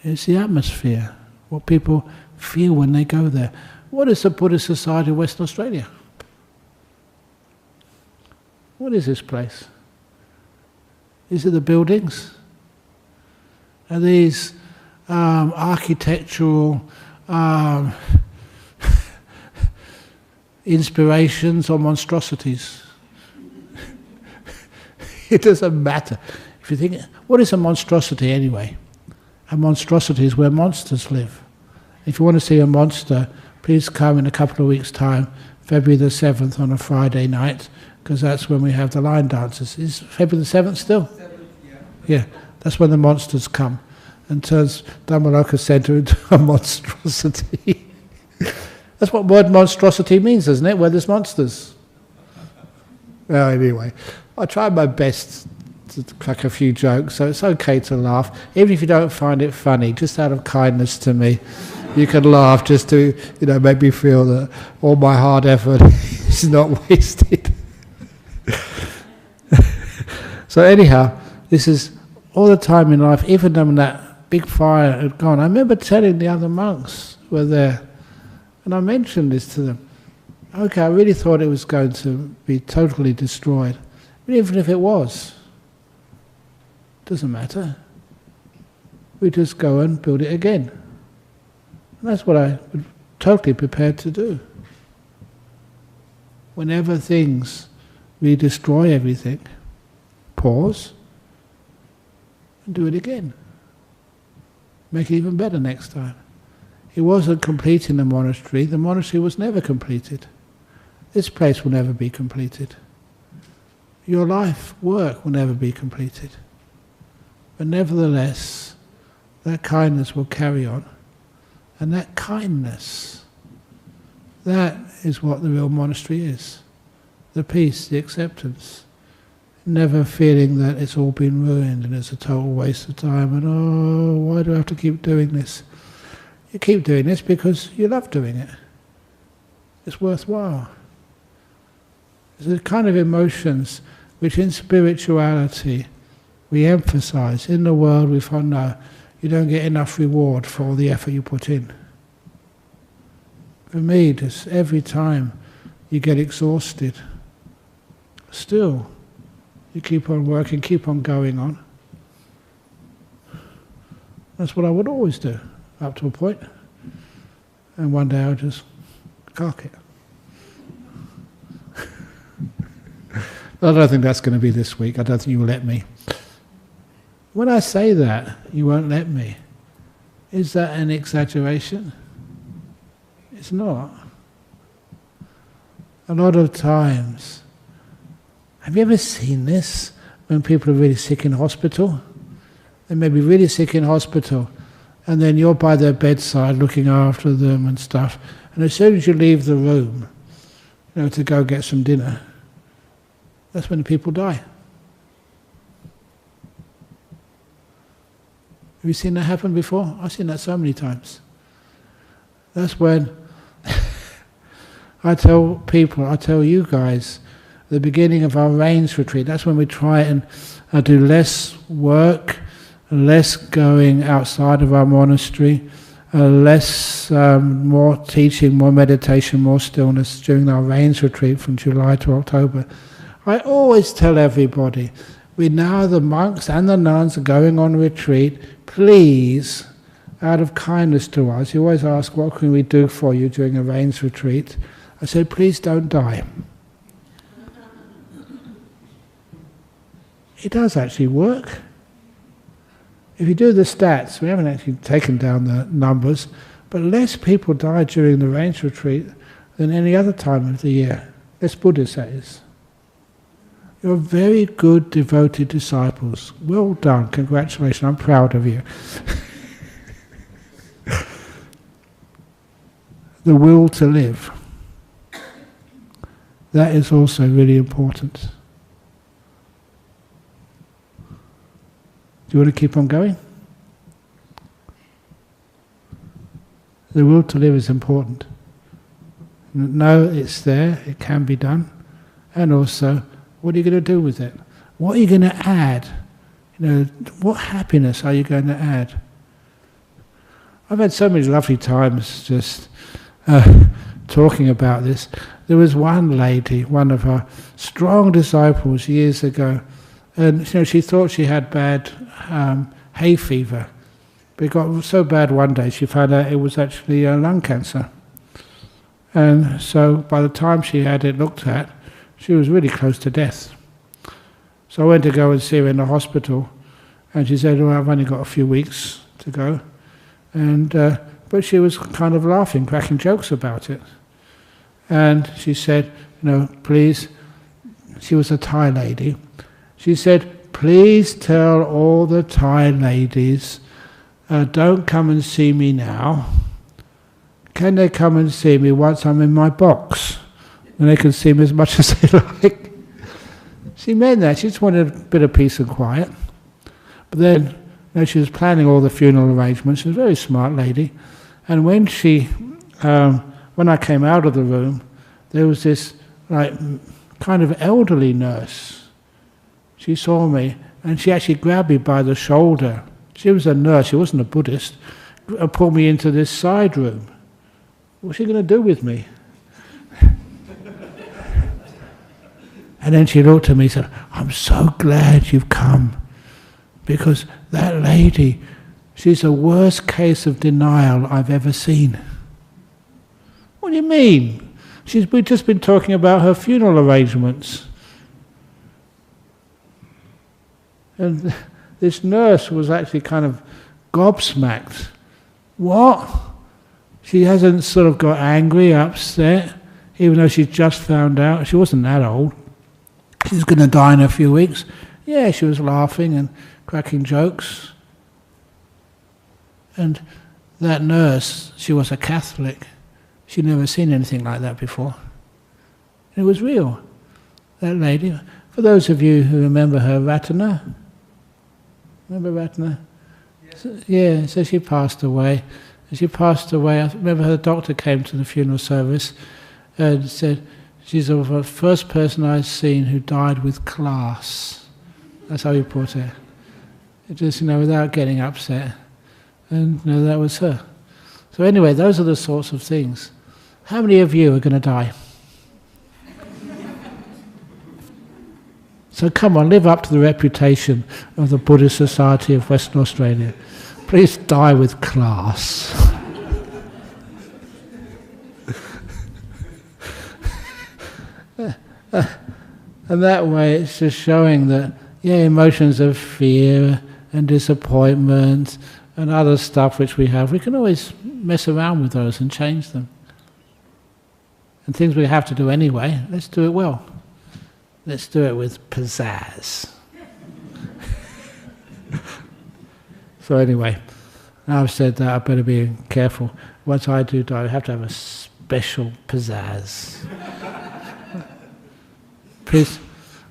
It's the atmosphere, what people feel when they go there. What is the Buddhist Society of Western Australia? What is this place? Is it the buildings? Are these architectural inspirations or monstrosities? It doesn't matter. If you think, what is a monstrosity anyway? A monstrosity is where monsters live. If you want to see a monster, please come in a couple of weeks' time, February the 7th on a Friday night, because that's when we have the line dances. Is February the 7th still? 7th, yeah. Yeah, that's when the monsters come and turns Dhammaloka Centre into a monstrosity. That's what word monstrosity means, isn't it? Where there's monsters. Well, anyway, I try my best to crack a few jokes, so it's okay to laugh. Even if you don't find it funny, just out of kindness to me, you can laugh just to, make me feel that all my hard effort is not wasted. So anyhow, this is all the time in life, even when that big fire had gone. I remember telling the other monks who were there, and I mentioned this to them. Okay, I really thought it was going to be totally destroyed. But even if it was, doesn't matter. We just go and build it again. And that's what I was totally prepared to do. Whenever we destroy everything, pause and do it again. Make it even better next time. It wasn't completing the monastery was never completed. This place will never be completed. Your life, work will never be completed. But nevertheless, that kindness will carry on. And that kindness, that is what the real monastery is. The peace, the acceptance. Never feeling that it's all been ruined and it's a total waste of time and, oh, why do I have to keep doing this? You keep doing this because you love doing it. It's worthwhile. It's the kind of emotions which in spirituality we emphasize. In the world we find no, you don't get enough reward for all the effort you put in. For me, just every time you get exhausted, still you keep on working, keep on going on. That's what I would always do, up to a point. And one day I'll just cark it. I don't think that's going to be this week. I don't think you will let me. When I say that, you won't let me, is that an exaggeration? It's not. A lot of times, have you ever seen this when people are really sick in hospital? They may be really sick in hospital, and then you're by their bedside looking after them and stuff, and as soon as you leave the room, to go get some dinner, that's when the people die. Have you seen that happen before? I've seen that so many times. That's when I tell people, I tell you guys, the beginning of our rains retreat, that's when we try and do less work, less going outside of our monastery, less, more teaching, more meditation, more stillness during our rains retreat from July to October. I always tell everybody, we now, the monks and the nuns, are going on retreat. Please, out of kindness to us, you always ask, what can we do for you during a rains retreat? I said, please don't die. it does actually work. If you do the stats, we haven't actually taken down the numbers, but less people die during the rains retreat than any other time of the year. Less Buddhists, that is. You're very good, devoted disciples. Well done, congratulations, I'm proud of you. The will to live. That is also really important. Do you want to keep on going? The will to live is important. Know it's there, it can be done, and also, what are you going to do with it? What are you going to add? You know, what happiness are you going to add? I've had so many lovely times just talking about this. There was one lady, one of our strong disciples years ago, and you know, she thought she had bad hay fever. But it got so bad one day she found out it was actually lung cancer. And so by the time she had it looked at, she was really close to death. So I went to go and see her in the hospital, and she said, "Well, I've only got a few weeks to go." And but she was kind of laughing, cracking jokes about it. And she said, "You know, please," she was a Thai lady, she said, "Please tell all the Thai ladies, don't come and see me now. Can they come and see me once I'm in my box? And they can see me as much as they like." She meant that. She just wanted a bit of peace and quiet. But then, you know, she was planning all the funeral arrangements. She was a very smart lady. And when she, when I came out of the room, there was this like kind of elderly nurse. She saw me, and she actually grabbed me by the shoulder. She was a nurse. She wasn't a Buddhist. And pulled me into this side room. What's she going to do with me? And then she looked at me and said, "I'm so glad you've come, because that lady, she's the worst case of denial I've ever seen." "What do you mean?" We've just been talking about her funeral arrangements. And this nurse was actually kind of gobsmacked. What? She hasn't sort of got angry, upset, even though she's just found out. She wasn't that old. She's going to die in a few weeks. Yeah, she was laughing and cracking jokes. And that nurse, she was a Catholic. She'd never seen anything like that before. And it was real. That lady, for those of you who remember her, Ratana. Remember Ratana? Yeah, so she passed away. And she passed away. I remember her doctor came to the funeral service and said, "She's the first person I've seen who died with class." That's how he put it. Just, you know, without getting upset. And you know, that was her. So anyway, those are the sorts of things. How many of you are going to die? So come on, live up to the reputation of the Buddhist Society of Western Australia. Please die with class. And that way it's just showing that, yeah, emotions of fear and disappointment and other stuff which we have, we can always mess around with those and change them. And things we have to do anyway, let's do it well. Let's do it with pizzazz. So anyway, now I've said that, I better be careful. Once I do die, I have to have a special pizzazz. Please,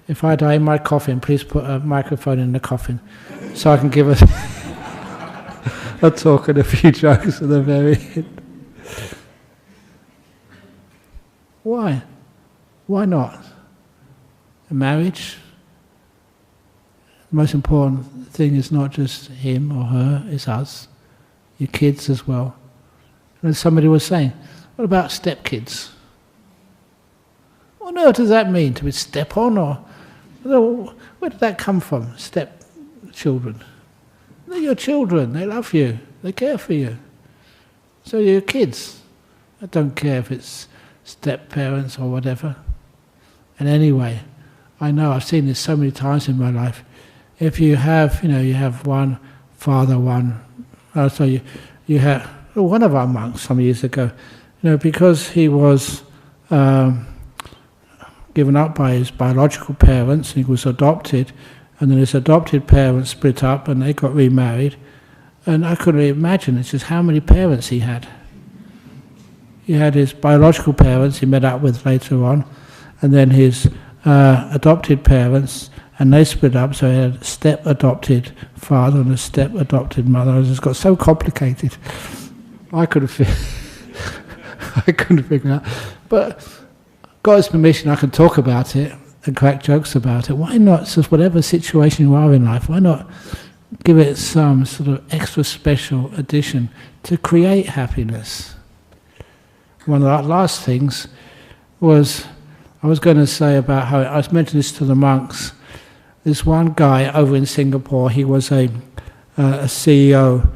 if I die in my coffin, please put a microphone in the coffin so I can give a talk and a few jokes at the very end. Why? Why not? A marriage? The most important thing is not just him or her, it's us, your kids as well. And as somebody was saying, what about stepkids? What on earth does that mean? To be step on, or where did that come from? Stepchildren. They're your children, they love you, they care for you. So your kids. I don't care if it's step-parents or whatever. And anyway, I know I've seen this so many times in my life. if you have, you have one father, you had one of our monks some years ago, because he was given up by his biological parents, he was adopted, and then his adopted parents split up and they got remarried, and I couldn't imagine just how many parents he had. He had his biological parents he met up with later on, and then his adopted parents, and they split up, so he had a step-adopted father and a step-adopted mother. It just got so complicated. I couldn't figure it out. But God's permission, I can talk about it and crack jokes about it. Why not, just whatever situation you are in life, why not give it some sort of extra special addition to create happiness? One of the last things was, I was going to say about how, I was mentioning this to the monks. This one guy over in Singapore, he was a CEO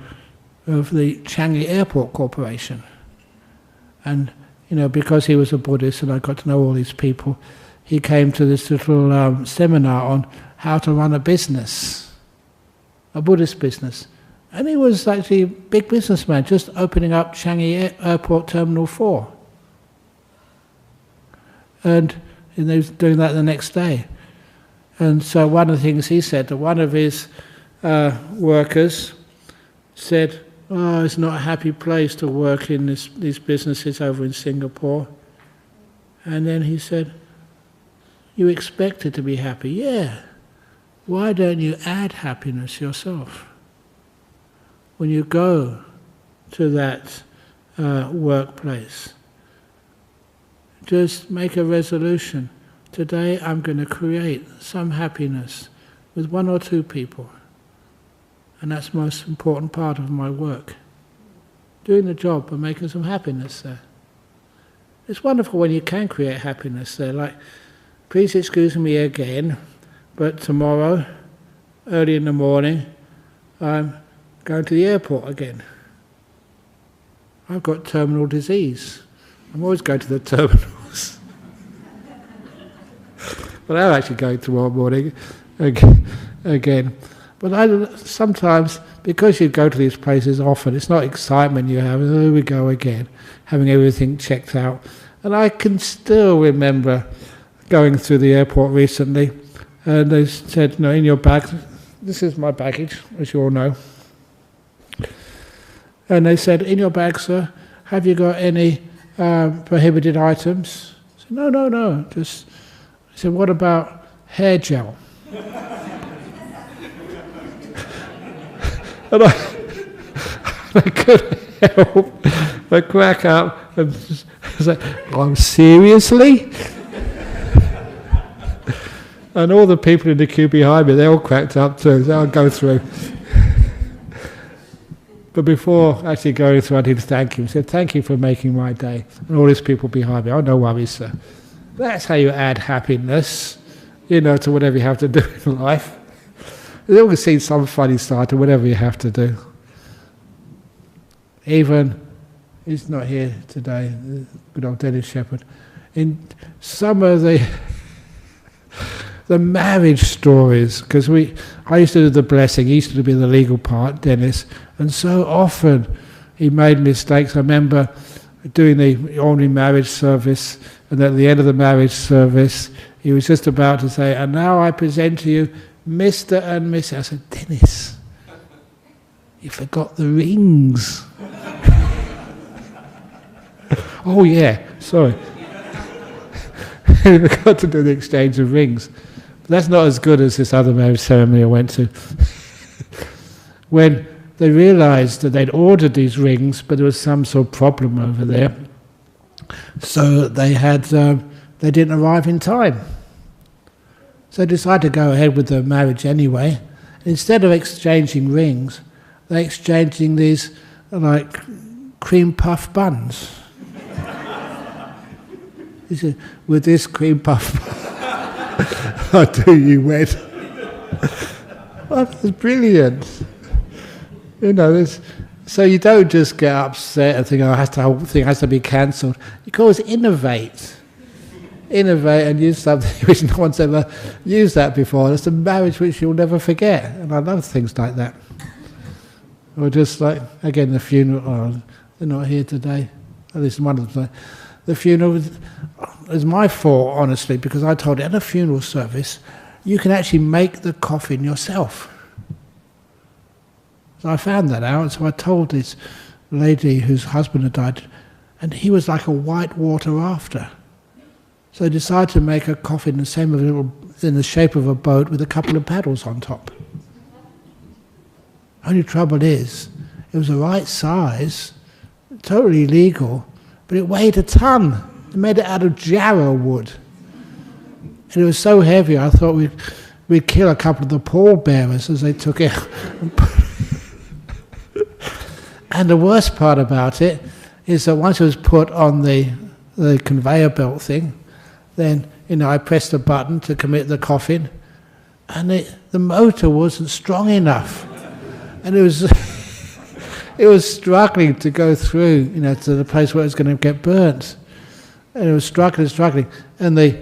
of the Changi Airport Corporation. And, because he was a Buddhist and I got to know all these people, he came to this little seminar on how to run a business, a Buddhist business. And he was actually a big businessman, just opening up Changi Airport Terminal 4. And he was doing that the next day. And so one of the things he said, that one of his workers said, "Oh, it's not a happy place to work in these businesses over in Singapore." And then he said, "You expect it to be happy." "Yeah. Why don't you add happiness yourself? When you go to that workplace, just make a resolution. Today I'm going to create some happiness with one or two people. And that's the most important part of my work. Doing the job and making some happiness there." It's wonderful when you can create happiness there. Like, "Please excuse me again, but tomorrow, early in the morning, I'm going to the airport again. I've got terminal disease. I'm always going to the terminals." But I'm actually going tomorrow morning again. But sometimes, because you go to these places often, it's not excitement you have, "Here we go again," having everything checked out. And I can still remember going through the airport recently, and they said, "No, in your bag," this is my baggage, as you all know. And they said, "In your bag, sir, have you got any prohibited items?" I said, No. Just, I said, "What about hair gel?" And I couldn't help but crack up and say, "Oh, seriously?" And all the people in the queue behind me, they all cracked up too, so I'll go through. But before actually going through, I did thank him. I said, "Thank you for making my day." And all these people behind me, "Oh, no worries, sir." That's how you add happiness, to whatever you have to do in life. They always see some funny side to whatever you have to do. Even, he's not here today, good old Dennis Shepherd, in some of the marriage stories, because I used to do the blessing, he used to be the legal part, Dennis, and so often he made mistakes. I remember doing the ordinary marriage service, and at the end of the marriage service, he was just about to say, "And now I present to you Mr. and Mrs." I said, "Dennis, you forgot the rings." "Oh yeah, sorry." He forgot to do the exchange of rings. But that's not as good as this other marriage ceremony I went to. When they realized that they'd ordered these rings, but there was some sort of problem over there, so they didn't arrive in time. So they decided to go ahead with the marriage anyway. Instead of exchanging rings, they're exchanging these like cream puff buns. He said, "With this cream puff bun, I do you wed." Well, that's brilliant. So you don't just get upset and think, "Oh, the whole thing has to be cancelled." You can always innovate. innovate and use something which no one's ever used that before. It's a marriage which you'll never forget. And I love things like that. Or just like, again, the funeral. Oh, they're not here today. At least one of them. The funeral is my fault, honestly, because I told it at a funeral service, you can actually make the coffin yourself. So I found that out, so I told this lady whose husband had died, and he was like a white water rafter. So I decided to make a coffin the same in the shape of a boat with a couple of paddles on top. Only trouble is, it was the right size, totally legal, but it weighed a ton. It made it out of jarrah wood. And it was so heavy, I thought we'd kill a couple of the pallbearers as they took it. And the worst part about it is that once it was put on the conveyor belt thing, then I pressed the button to commit the coffin, and the motor wasn't strong enough, and it was struggling to go through, to the place where it was going to get burnt, and it was struggling, and the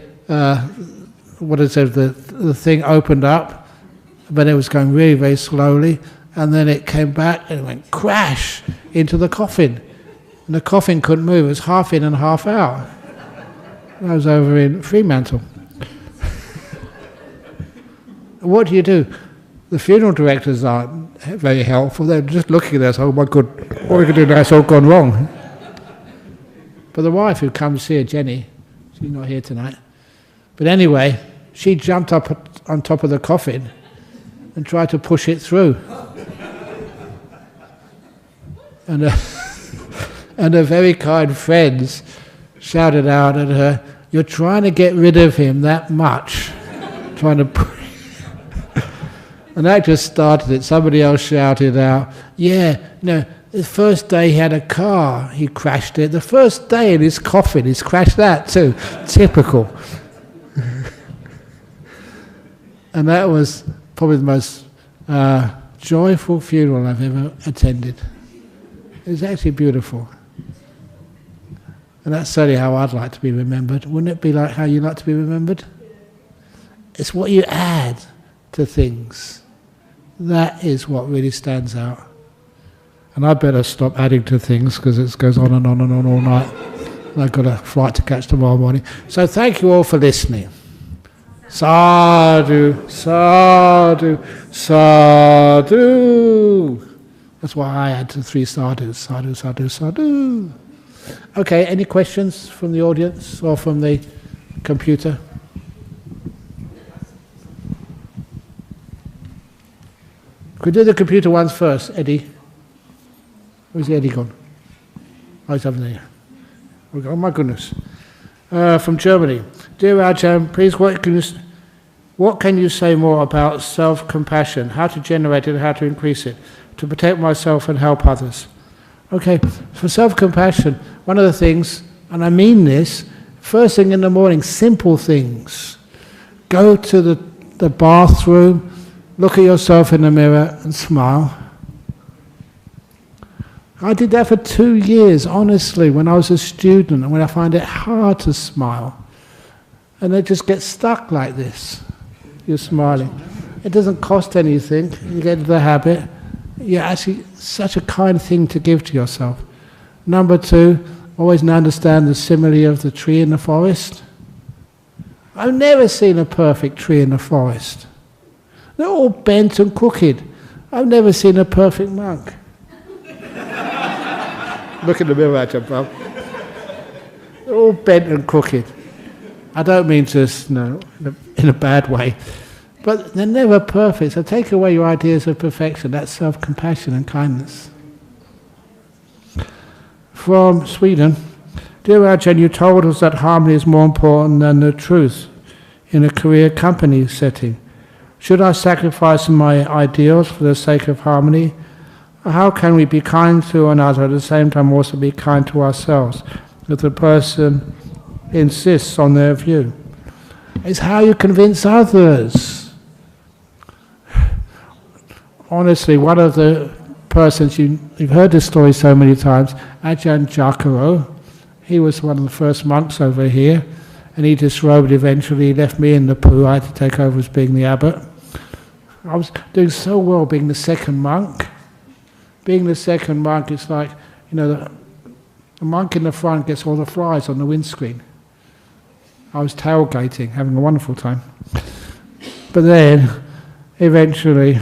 thing opened up, but it was going really, very slowly, and then it came back and it went crash into the coffin, and the coffin couldn't move. It was half in and half out. I was over in Fremantle. What do? The funeral directors aren't very helpful. They're just looking at us, oh my God, what are we going to do now? It's all gone wrong. But the wife who comes here, Jenny, she's not here tonight. But anyway, she jumped up on top of the coffin and tried to push it through. And her very kind friends shouted out at her, "You're trying to get rid of him that much." Trying to and that just started it. Somebody else shouted out, "Yeah, no, the first day he had a car, he crashed it. The first day in his coffin, he's crashed that too." Typical. And that was probably the most joyful funeral I've ever attended. It was actually beautiful. And that's certainly how I'd like to be remembered. Wouldn't it be like how you like to be remembered? It's what you add to things. That is what really stands out. And I better stop adding to things because it goes on and on and on all night. And I've got a flight to catch tomorrow morning. So thank you all for listening. Sadhu, sadhu, sadhu. That's why I add to 3 sadhus. Sadhu, sadhu, sadhu. Okay, any questions from the audience or from the computer? Could we do the computer ones first, Eddie? Where's Eddie gone? Oh, he's over there. Oh my goodness. From Germany. Dear Ajahn, please what can you say more about self-compassion, how to generate it, how to increase it, to protect myself and help others? Okay, for self-compassion, one of the things, and I mean this, first thing in the morning, simple things. Go to the bathroom, look at yourself in the mirror and smile. I did that for 2 years, honestly, when I was a student, and when I find it hard to smile. And it just gets stuck like this. You're smiling. It doesn't cost anything. You get into the habit. You're actually such a kind thing to give to yourself. Number 2, always understand the simile of the tree in the forest. I've never seen a perfect tree in the forest. They're all bent and crooked. I've never seen a perfect monk. Look in the mirror, Ajahn Brahm. They're all bent and crooked. I don't mean just, in a bad way. But they're never perfect, so take away your ideas of perfection. That's self-compassion and kindness. From Sweden, dear Ajahn, you told us that harmony is more important than the truth in a career company setting. Should I sacrifice my ideals for the sake of harmony? How can we be kind to another at the same time also be kind to ourselves if the person insists on their view? It's how you convince others. Honestly, one of the persons, you've heard this story so many times, Ajahn Jakaro, he was one of the first monks over here, and he disrobed eventually. He left me in the poo. I had to take over as being the abbot. I was doing so well being the second monk. Being the second monk, it's like, you know, the monk in the front gets all the flies on the windscreen. I was tailgating, having a wonderful time. But then, eventually,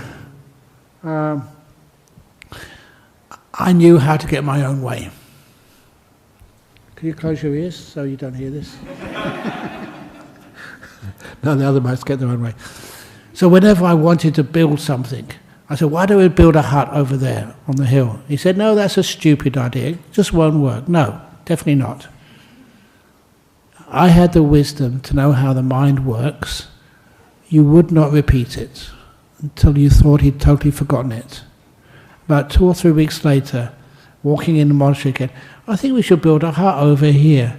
I knew how to get my own way. Can you close your ears so you don't hear this? No, the other must get their own way. So whenever I wanted to build something, I said, why don't we build a hut over there on the hill? He said, no, that's a stupid idea. It just won't work. No, definitely not. I had the wisdom to know how the mind works. You would not repeat it until you thought he'd totally forgotten it. About 2 or 3 weeks later, walking in the monastery again, I think we should build a hut over here.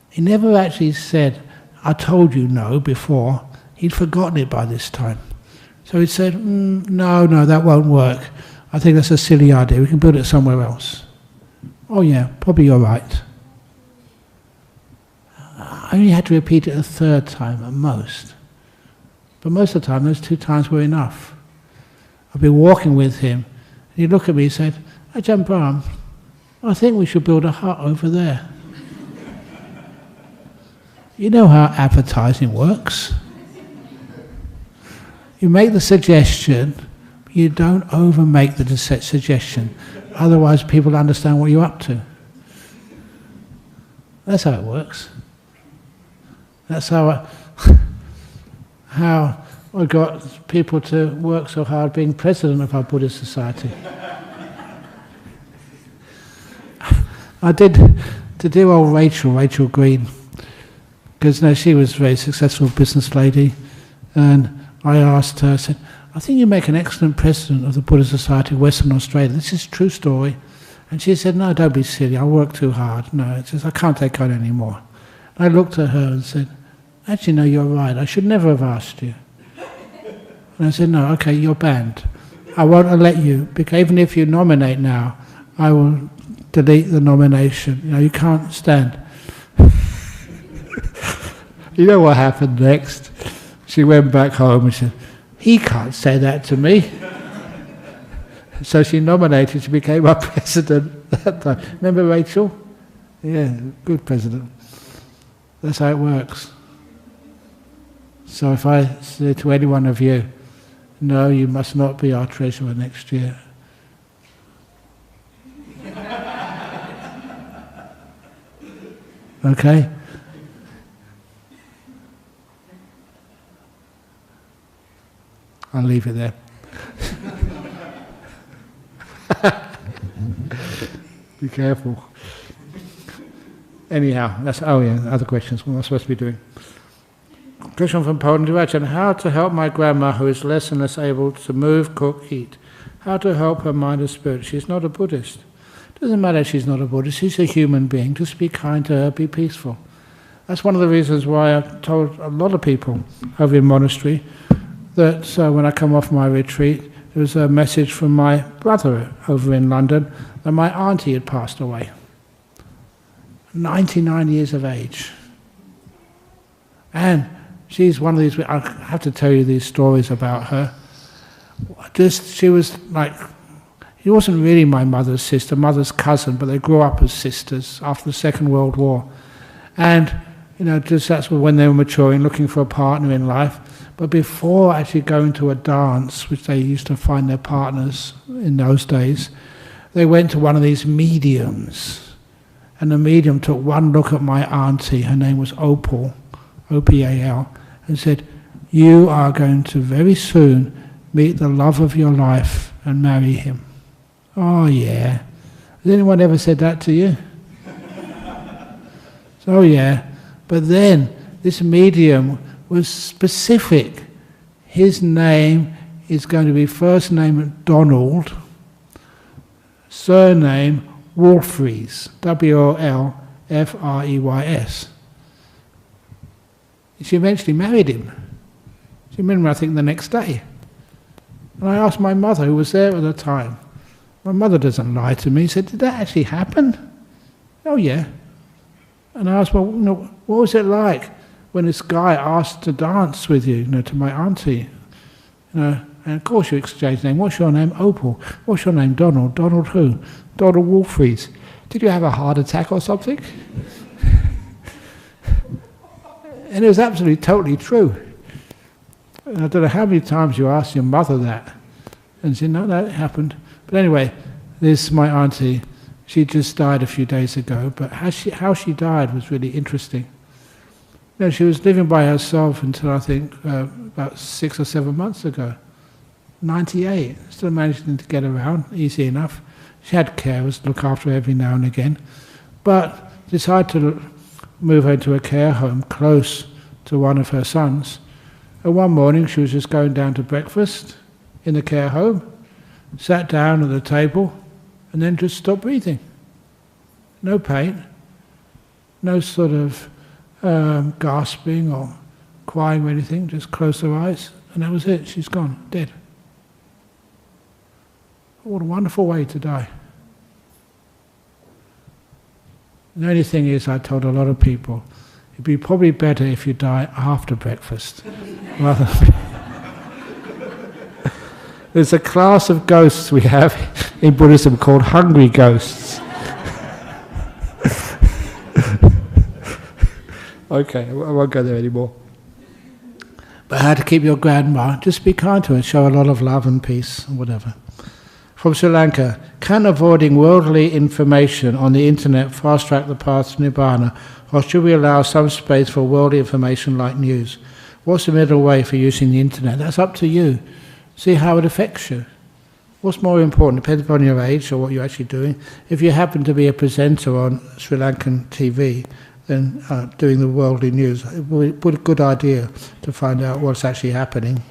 He never actually said, I told you no before. He'd forgotten it by this time. So he said, no, that won't work. I think that's a silly idea. We can build it somewhere else. Oh yeah, probably you're right. I only had to repeat it a 3rd time at most. But most of the time, those 2 times were enough. I'd be walking with him, and he'd look at me and said, Ajahn Brahm, I think we should build a hut over there. You know how advertising works. You make the suggestion, but you don't over-make the suggestion. Otherwise, people understand what you're up to. That's how it works. That's how I got people to work so hard being president of our Buddhist society. I did to dear old Rachel Green, because she was a very successful business lady, and I asked her, I said, I think you make an excellent president of the Buddhist Society of Western Australia. This is a true story. And she said, no, don't be silly, I work too hard. No, it's just, I can't take on anymore. I looked at her and said, actually, no, you're right. I should never have asked you. And I said, no, okay, you're banned. I won't let you, because even if you nominate now, I will delete the nomination. You know, you can't stand. You know what happened next? She went back home and said, he can't say that to me. So she nominated, she became our president that time. Remember Rachel? Yeah, good president. That's how it works. So if I say to any one of you, no, you must not be our treasurer next year. Okay? I'll leave it there. Be careful. Anyhow, that's, oh yeah, other questions. What am I supposed to be doing? Question from Poland. Ajahn, how to help my grandma who is less and less able to move, cook, eat? How to help her mind and spirit? She's not a Buddhist. Doesn't matter if she's not a Buddhist, she's a human being. Just be kind to her, be peaceful. That's one of the reasons why I've told a lot of people over in monastery that when I come off my retreat, there was a message from my brother over in London that my auntie had passed away. 99 years of age. And she's one of these, I have to tell you these stories about her. She was like, she wasn't really my mother's sister, mother's cousin, but they grew up as sisters after the Second World War. And, you know, just that's when they were maturing, looking for a partner in life. But before actually going to a dance, which they used to find their partners in those days, they went to one of these mediums. And the medium took one look at my auntie, her name was Opal, O-P-A-L, and said, you are going to very soon meet the love of your life and marry him. Oh yeah. Has anyone ever said that to you? Oh yeah. But then this medium was specific. His name is going to be first name Donald, surname Wolfreys, W-O-L-F-R-E-Y-S. She eventually married him. She married him, I think, the next day. And I asked my mother, who was there at the time. My mother doesn't lie to me. She said, did that actually happen? Oh yeah. And I asked, well, what was it like when this guy asked to dance with you, to my auntie? And of course you exchange name. What's your name? Opal. What's your name? Donald. Donald who? Donald Wolfries. Did you have a heart attack or something? And it was absolutely, totally true. And I don't know how many times you asked your mother that. And she said, no, that happened. But anyway, this is my auntie. She just died a few days ago. But how she died was really interesting. She was living by herself until I think about 6 or 7 months ago. 98, still managing to get around, easy enough. She had carers to look after her every now and again. But decided to move her into a care home close to one of her sons. And one morning she was just going down to breakfast in the care home, sat down at the table, and then just stopped breathing. No pain, no sort of gasping or crying or anything, just closed her eyes, and that was it. She's gone, dead. What a wonderful way to die. The only thing is, I told a lot of people, it'd be probably better if you die after breakfast. Rather There's a class of ghosts we have in Buddhism called hungry ghosts. Okay, I won't go there anymore. But how to keep your grandma? Just be kind to her, show a lot of love and peace, and whatever. From Sri Lanka, can avoiding worldly information on the internet fast-track the path to Nibbana, or should we allow some space for worldly information like news? What's the middle way for using the internet? That's up to you. See how it affects you. What's more important, depends upon your age or what you're actually doing. If you happen to be a presenter on Sri Lankan TV, then doing the worldly news, it would be a good idea to find out what's actually happening.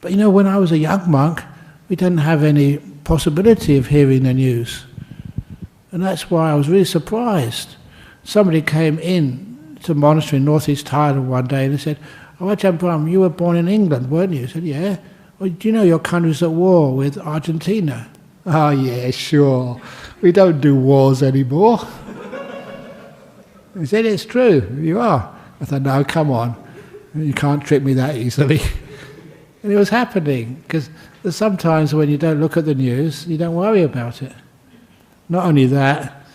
But when I was a young monk, we didn't have any possibility of hearing the news. And that's why I was really surprised. Somebody came in to the monastery in northeast Thailand one day and they said, "Oh, Ajahn Brahm, you were born in England, weren't you?" I said, "Yeah." "Well, do you know your country's at war with Argentina?" "Oh, yeah, sure. We don't do wars anymore." He said, "It's true, you are." I thought, "No, come on. You can't trick me that easily." And it was happening, because sometimes when you don't look at the news, you don't worry about it. Not only that,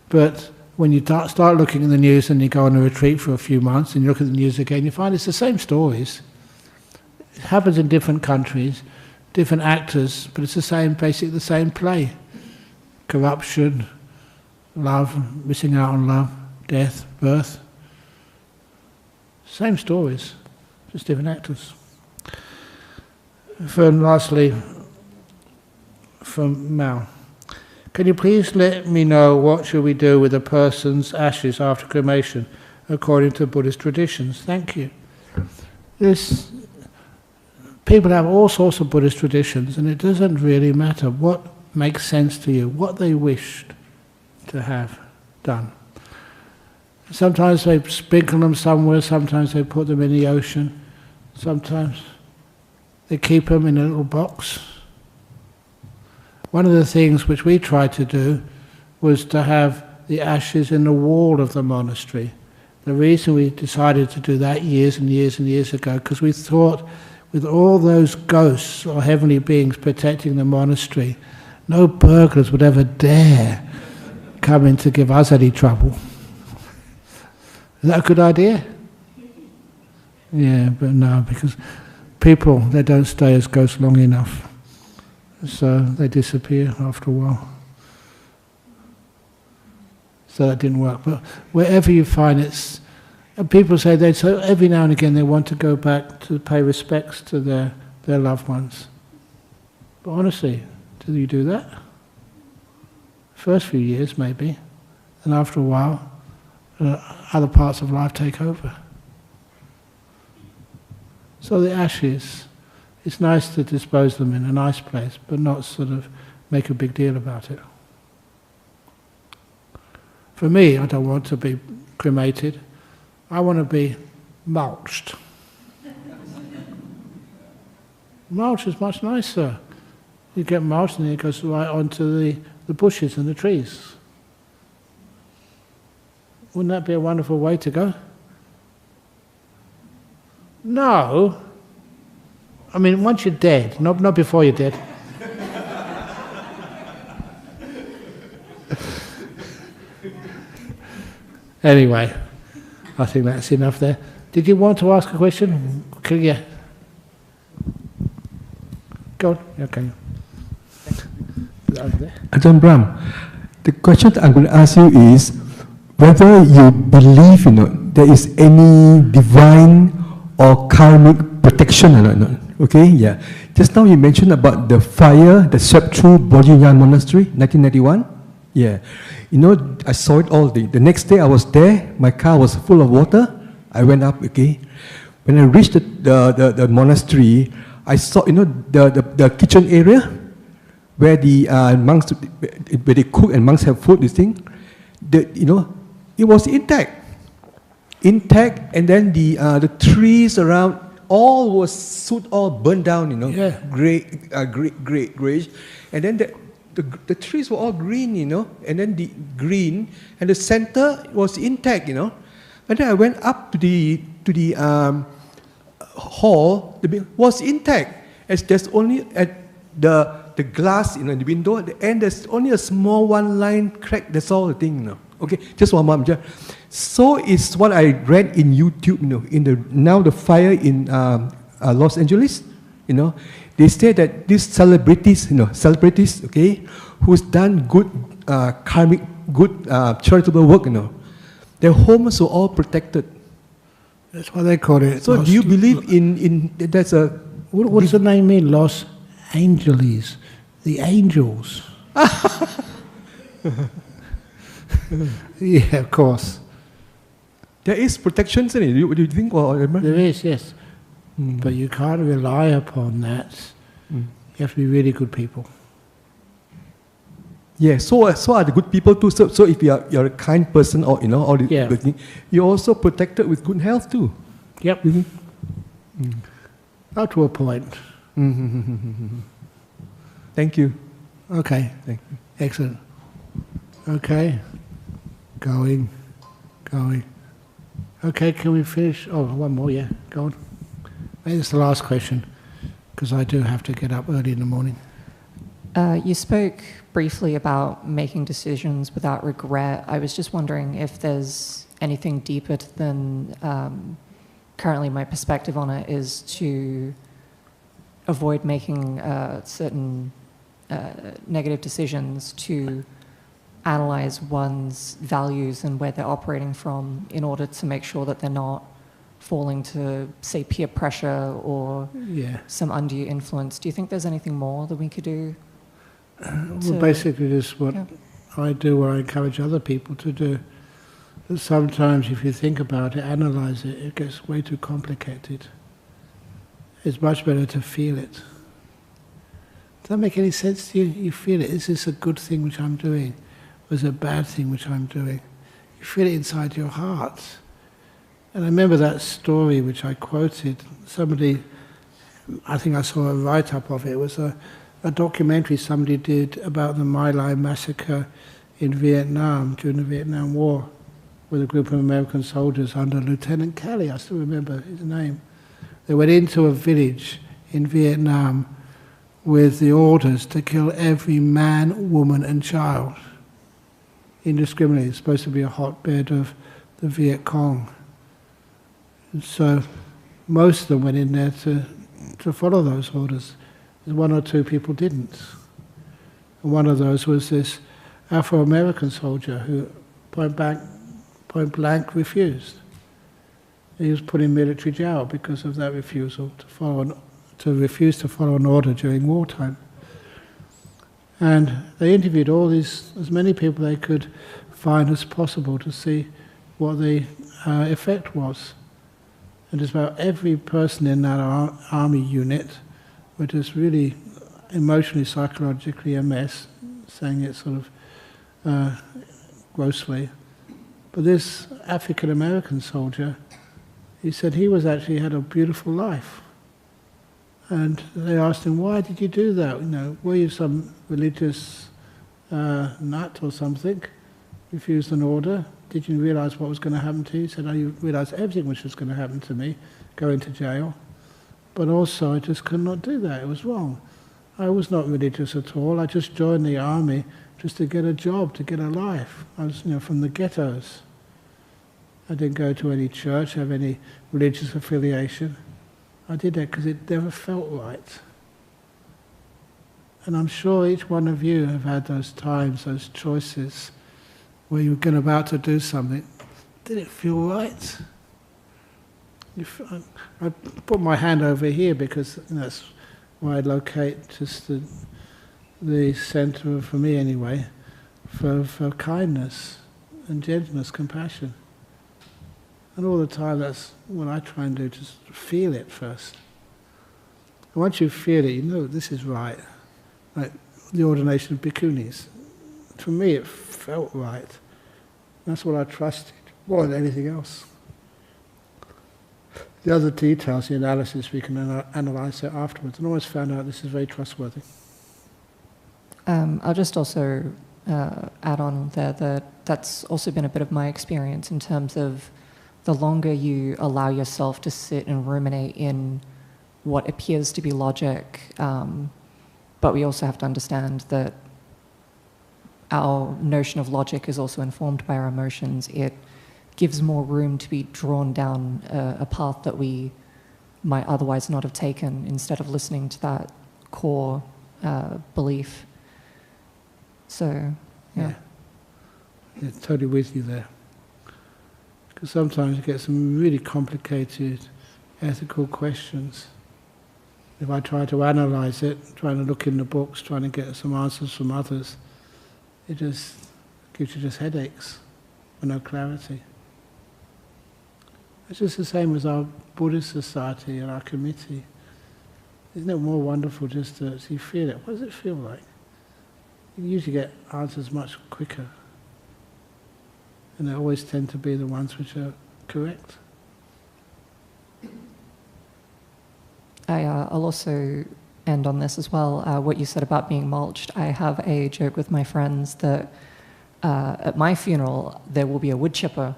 but when you start looking at the news and you go on a retreat for a few months and you look at the news again, you find it's the same stories. It happens in different countries, different actors, but it's basically the same play. Corruption, love, missing out on love, death, birth. Same stories, just different actors. Lastly, from Mao. Can you please let me know what should we do with a person's ashes after cremation according to Buddhist traditions? Thank you. People have all sorts of Buddhist traditions, and it doesn't really matter what makes sense to you, what they wished to have done. Sometimes they sprinkle them somewhere, sometimes they put them in the ocean, sometimes they keep them in a little box. One of the things which we tried to do was to have the ashes in the wall of the monastery. The reason we decided to do that years and years and years ago, because we thought with all those ghosts or heavenly beings protecting the monastery, no burglars would ever dare come in to give us any trouble. Is that a good idea? Yeah, but no, because people, they don't stay as ghosts long enough. So they disappear after a while. So that didn't work. But wherever you find it, and people say so every now and again they want to go back to pay respects to their loved ones. But honestly, do you do that? First few years maybe, and after a while, other parts of life take over. So the ashes, it's nice to dispose them in a nice place, but not sort of make a big deal about it. For me, I don't want to be cremated. I want to be mulched. Mulch is much nicer. You get mulched and it goes right onto the bushes and the trees. Wouldn't that be a wonderful way to go? No. I mean, once you're dead, not before you're dead. Anyway, I think that's enough there. Did you want to ask a question? Yeah. Go on. Okay. Ajahn Brahm, the question that I'm going to ask you is whether you believe, there is any divine or karmic protection or not. Okay, yeah. Just now you mentioned about the fire that swept through Bodhinyana Monastery, 1991. Yeah. I saw it all day. The next day I was there, my car was full of water. I went up, okay. When I reached the monastery, I saw, the kitchen area where the monks, where they cook and monks have food, this thing, it was intact. Intact, and then the trees around, all burned down, Yeah. grayish. And then the trees were all green, and then the green, and the center was intact, And then I went up to the hall, the was intact. As there's only at the glass, the window, at the end, there's only a small one line crack. That's all the thing, Okay, just one moment. So is what I read in YouTube, now the fire in Los Angeles, they say that these celebrities, okay, who's done good karmic, good charitable work, their homes were all protected. That's what they call it. So do you believe in that's a... What does the name mean? Los Angeles. The angels. Yeah, of course. There is protection, isn't it? Do you think? There is, yes. But you can't rely upon that. You have to be really good people. Yeah, so are the good people too. So if you're a kind person, or all the good things, you're also protected with good health too. Yep. Up to a point. Thank you. Okay. Thank you. Excellent. Okay. Going. Okay, can we finish? Oh, one more, yeah. Go on. Maybe it's the last question, because I do have to get up early in the morning. You spoke briefly about making decisions without regret. I was just wondering if there's anything deeper than currently my perspective on it is to avoid making certain negative decisions, to analyze one's values and where they're operating from in order to make sure that they're not falling to, say, peer pressure or some undue influence. Do you think there's anything more that we could do? Well, basically this is what I do, where I encourage other people to do. But sometimes if you think about it, analyze it, it gets way too complicated. It's much better to feel it. Does that make any sense to you? You feel it. Is this a good thing which I'm doing? Or is it a bad thing which I'm doing? You feel it inside your heart. And I remember that story which I quoted. Somebody, I think I saw a write-up of it. It was a documentary somebody did about the My Lai massacre in Vietnam during the Vietnam War with a group of American soldiers under Lieutenant Kelly. I still remember his name. They went into a village in Vietnam with the orders to kill every man, woman and child indiscriminately. It's supposed to be a hotbed of the Viet Cong. And so most of them went in there to follow those orders. One or two people didn't. And one of those was this Afro-American soldier who point blank refused. He was put in military jail because of that refusal to refuse to follow an order during wartime. And they interviewed as many people they could find as possible to see what the effect was. And just about every person in that army unit were just really emotionally, psychologically a mess, saying it sort of grossly. But this African-American soldier, he said he was actually had a beautiful life. And they asked him, why did you do that? Were you some religious nut or something? Refused an order did you realise what was going to happen to you? He said, no, you realised everything which was going to happen to me, going to jail. But also I just could not do that, it was wrong. I was not religious at all, I just joined the army just to get a job, to get a life. I was, from the ghettos. I didn't go to any church, have any religious affiliation. I did that because it never felt right. And I'm sure each one of you have had those times, those choices, where you're about to do something. Did it feel right? I put my hand over here because that's where I locate just the centre, for me anyway, for kindness and gentleness, compassion. And all the time that's what I try and do, just feel it first. And once you feel it, you know this is right. Like the ordination of bhikkhunis. For me it felt right. That's what I trusted more than anything else. The other details, the analysis, we can analyse it afterwards, and always found out this is very trustworthy. I'll just also add on there that that's also been a bit of my experience in terms of the longer you allow yourself to sit and ruminate in what appears to be logic, but we also have to understand that our notion of logic is also informed by our emotions. It gives more room to be drawn down a path that we might otherwise not have taken, instead of listening to that core belief. So, yeah. Yeah, totally with you there. Because sometimes you get some really complicated ethical questions. If I try to analyse it, trying to look in the books, trying to get some answers from others, it just gives you just headaches with no clarity. It's just the same as our Buddhist society and our committee. Isn't it more wonderful just to see, feel it? What does it feel like? You usually get answers much quicker. And they always tend to be the ones which are correct. I'll also end on this as well. What you said about being mulched. I have a joke with my friends that at my funeral there will be a wood chipper,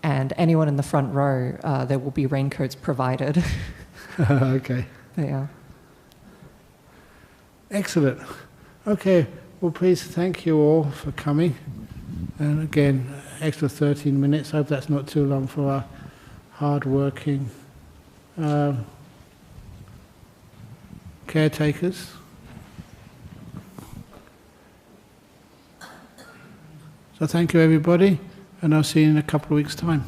and anyone in the front row, there will be raincoats provided. Okay. But yeah. Excellent. Okay, well please thank you all for coming. And again, extra 13 minutes. I hope that's not too long for our hard-working caretakers. So thank you everybody, and I'll see you in a couple of weeks' time.